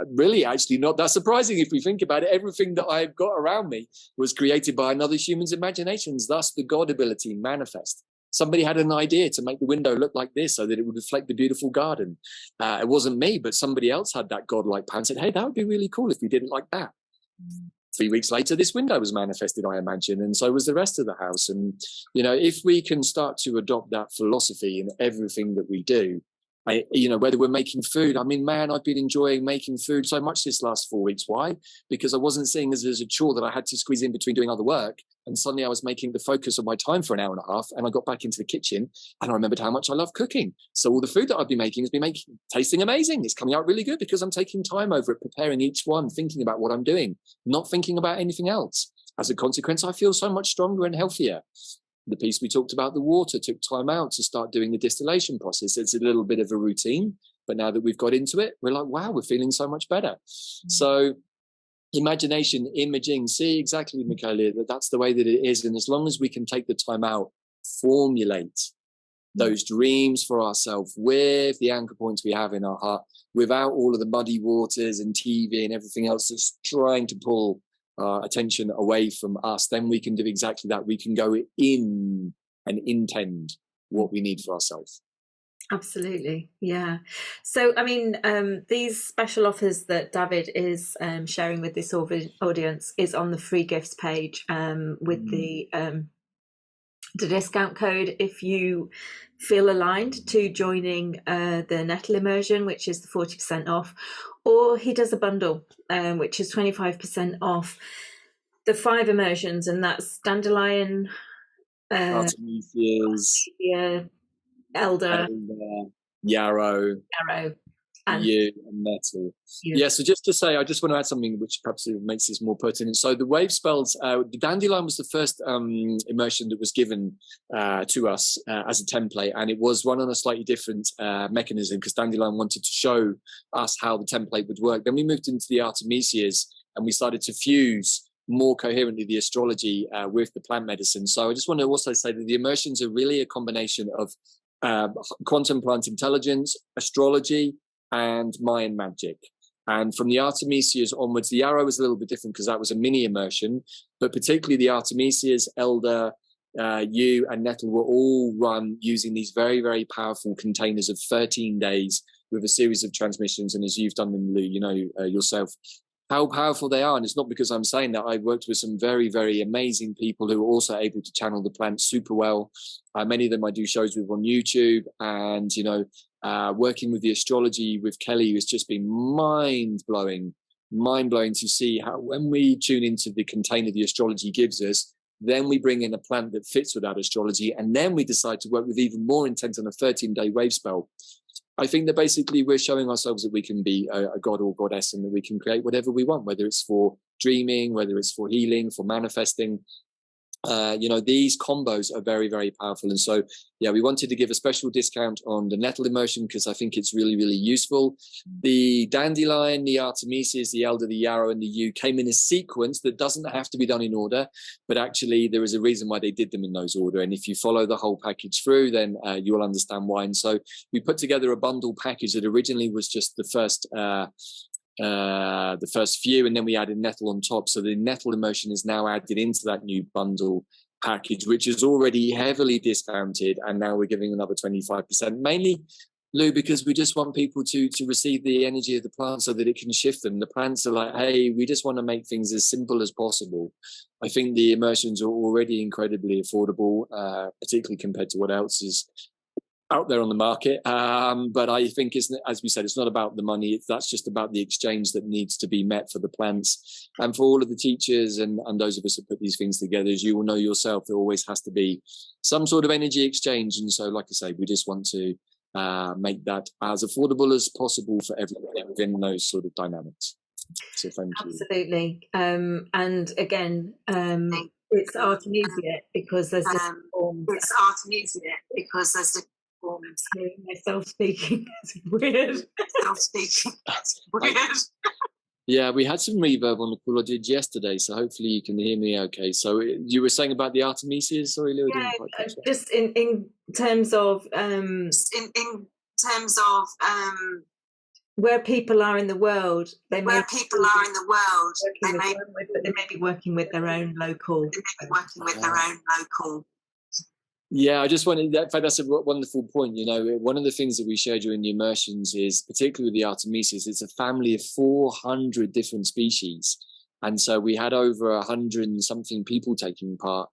Really, actually not that surprising if we think about it. Everything that I've got around me was created by another human's imaginations, thus the God ability manifest. Somebody had an idea to make the window look like this so that it would reflect the beautiful garden. It wasn't me, but somebody else had that godlike plan and said, hey, that would be really cool if we didn't like that. 3 weeks later, this window was manifested, I imagine, and so was the rest of the house. And, if we can start to adopt that philosophy in everything that we do, whether we're making food, I've been enjoying making food so much this last 4 weeks. Why? Because I wasn't seeing it as a chore that I had to squeeze in between doing other work. And suddenly I was making the focus of my time for an hour and a half. And I got back into the kitchen and I remembered how much I love cooking. So all the food that I've been making has been tasting amazing. It's coming out really good because I'm taking time over it, preparing each one, thinking about what I'm doing, not thinking about anything else. As a consequence, I feel so much stronger and healthier. The piece we talked about, the water, took time out to start doing the distillation process. It's a little bit of a routine, but now that we've got into it, we're like, wow, we're feeling so much better. So imagination, imaging, see exactly, Michaela, that's the way that it is. And as long as we can take the time out, formulate those dreams for ourselves with the anchor points we have in our heart, without all of the muddy waters and TV and everything else that's trying to pull attention away from us, then we can do exactly that. We can go in and intend what we need for ourselves. Absolutely, yeah. So, I mean, these special offers that Davyd is sharing with this audience is on the free gifts page with the discount code if you feel aligned to joining the Nettle immersion, which is the 40% off, or he does a bundle, which is 25% off the 5 immersions, and that's Dandelion, Artemisias, Elder, Yarrow, Arrow, and you, and Metal. you. Yeah, so just to say, I just want to add something which perhaps makes this more pertinent. So the wave spells, the Dandelion was the first immersion that was given to us as a template, and it was run on a slightly different mechanism because Dandelion wanted to show us how the template would work. Then we moved into the Artemisias and we started to fuse more coherently the astrology with the plant medicine. So I just want to also say that the immersions are really a combination of quantum plant intelligence, astrology, and Mayan magic. And from the Artemisias onwards, the Yarrow was a little bit different because that was a mini immersion, but particularly the Artemisias, Elder, you, and Nettle were all run using these very, very powerful containers of 13 days with a series of transmissions. And as you've done them, Lou, you know yourself how powerful they are. And it's not because I'm saying that. I've worked with some very, very amazing people who are also able to channel the plants super well. Many of them I do shows with on YouTube, and, you know, working with the astrology with Kelly has just been mind-blowing to see how when we tune into the container the astrology gives us, then we bring in a plant that fits with that astrology, and then we decide to work with even more intent on a 13-day wave spell. I think that basically we're showing ourselves that we can be a god or goddess, and that we can create whatever we want, whether it's for dreaming, whether it's for healing, for manifesting. You know, these combos are very, very powerful. And so, yeah, we wanted to give a special discount on the Nettle immersion because I think it's really, really useful. The Dandelion, the Artemisias, the Elder, the Yarrow, and the Yew came in a sequence that doesn't have to be done in order, but actually there is a reason why they did them in those order. And if you follow the whole package through, then you'll understand why. And so we put together a bundle package that originally was just the first few, and then we added Nettle on top. So the Nettle immersion is now added into that new bundle package, which is already heavily discounted, and now we're giving another 25%, mainly, Lou, because we just want people to receive the energy of the plant so that it can shift them. The plants are like, hey, we just want to make things as simple as possible. I think the immersions are already incredibly affordable, particularly compared to what else is out there on the market, but I think, as we said, it's not about the money. That's just about the exchange that needs to be met for the plants, and for all of the teachers and those of us that put these things together. As you will know yourself, there always has to be some sort of energy exchange, and so, like I say, we just want to make that as affordable as possible for everybody within those sort of dynamics. So thank you. Absolutely, and again, it's Artemisia because there's it's Artemisia because there's the hearing myself speaking. It's weird. Yeah, we had some reverb on the call I did yesterday, so hopefully you can hear me okay. So you were saying about the Artemisias? Sorry, Lou, yeah, just in terms of where people are in the world, they may be working with their own local. Yeah, I just wanted, in fact, that's a wonderful point. You know, one of the things that we share during the immersions is, particularly with the Artemisias, it's a family of 400 different species. And so we had over 100 and something people taking part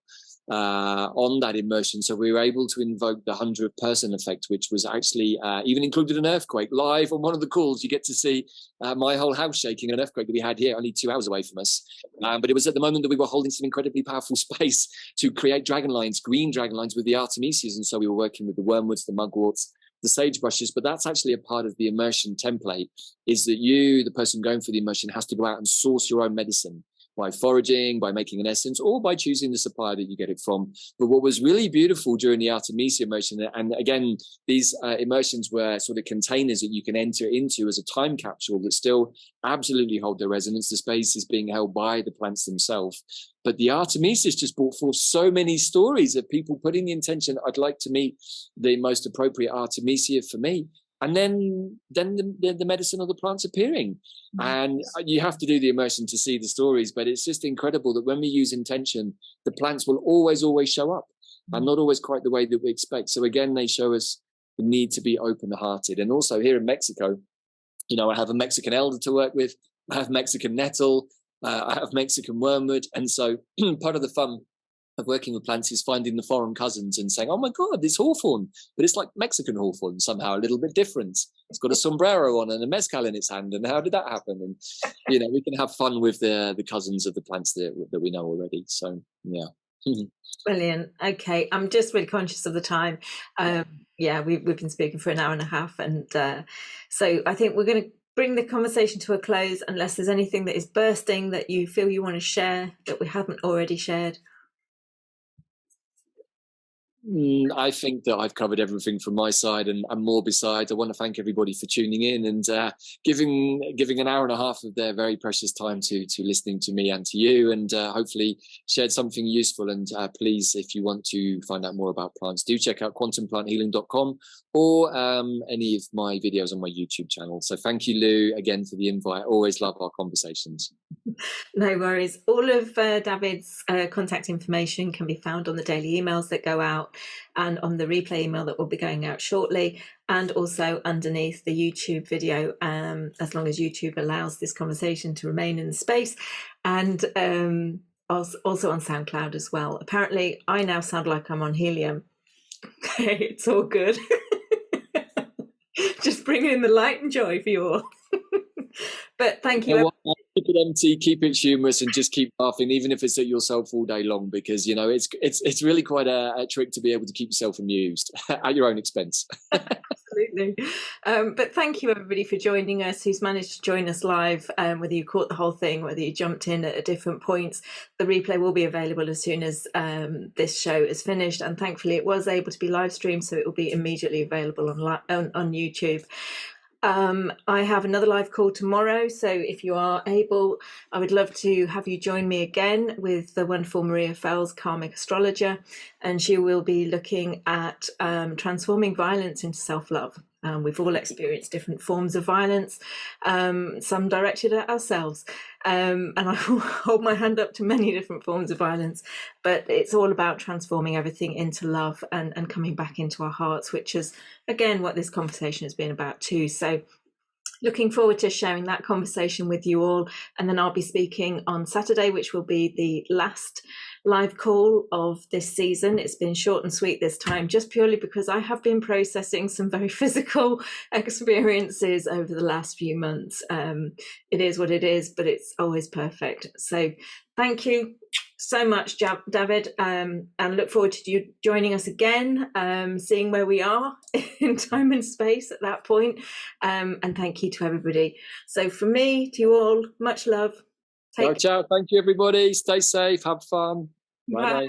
on that immersion. So we were able to invoke the 100th person effect, which was actually even included an earthquake. Live on one of the calls, you get to see my whole house shaking, an earthquake that we had here only 2 hours away from us. But it was at the moment that we were holding some incredibly powerful space to create dragon lines, green dragon lines with the Artemisias. And so we were working with the wormwoods, the mugworts, the sagebrushes. But that's actually a part of the immersion template, is that you, the person going for the immersion, has to go out and source your own medicine by foraging, by making an essence, or by choosing the supplier that you get it from. But what was really beautiful during the Artemisia immersion, and again, these immersions were sort of containers that you can enter into as a time capsule that still absolutely hold their resonance. The space is being held by the plants themselves. But the Artemisias just brought forth so many stories of people putting the intention, I'd like to meet the most appropriate Artemisia for me. And then the medicine of the plants appearing. And you have to do the immersion to see the stories, but it's just incredible that when we use intention, the plants will always show up, and not always quite the way that we expect. So again, they show us we need to be open-hearted. And also here in Mexico, you know, I have a Mexican elder to work with, I have Mexican nettle, I have Mexican wormwood. And so part of the fun of working with plants is finding the foreign cousins and saying, oh my God, this hawthorn, but it's like Mexican hawthorn, somehow a little bit different. It's got a sombrero on and a mezcal in its hand. And how did that happen? And, you know, we can have fun with the cousins of the plants that we know already. So, yeah. Brilliant. Okay, I'm just really conscious of the time. Yeah, we've been speaking for an hour and a half, and so I think we're going to bring the conversation to a close, unless there's anything that is bursting that you feel you want to share that we haven't already shared. I think that I've covered everything from my side and more besides. I want to thank everybody for tuning in and giving an hour and a half of their very precious time to listening to me and to you, and hopefully shared something useful. And please, if you want to find out more about plants, do check out quantumplанthealing.com or any of my videos on my YouTube channel. So thank you, Lou, again for the invite. I always love our conversations. No worries. All of Davyd's contact information can be found on the daily emails that go out and on the replay email that will be going out shortly, and also underneath the YouTube video, as long as YouTube allows this conversation to remain in the space, and also on SoundCloud as well. Apparently, I now sound like I'm on helium. Okay, it's all good. Just bringing in the light and joy for you all. But thank you. Keep it empty, keep it humorous, and just keep laughing, even if it's at yourself all day long, because you know it's really quite a trick to be able to keep yourself amused at your own expense. Absolutely. But thank you everybody for joining us, who's managed to join us live, whether you caught the whole thing, whether you jumped in at different points. The replay will be available as soon as this show is finished, and thankfully it was able to be live streamed, so it will be immediately available on YouTube. I have another live call tomorrow, so if you are able, I would love to have you join me again with the wonderful Maria Fells, Karmic Astrologer, and she will be looking at transforming violence into self-love. We've all experienced different forms of violence, some directed at ourselves, and I will hold my hand up to many different forms of violence, but it's all about transforming everything into love and coming back into our hearts, which is, again, what this conversation has been about too. So looking forward to sharing that conversation with you all. And then I'll be speaking on Saturday, which will be the last live call of this season. It's been short and sweet this time, just purely because I have been processing some very physical experiences over the last few months. It is what it is, but it's always perfect. So thank you so much, Davyd, and look forward to you joining us again, seeing where we are in time and space at that point. And thank you to everybody. So from me to you all, much love. Ciao, ciao. Thank you, everybody. Stay safe. Have fun. Bye-bye.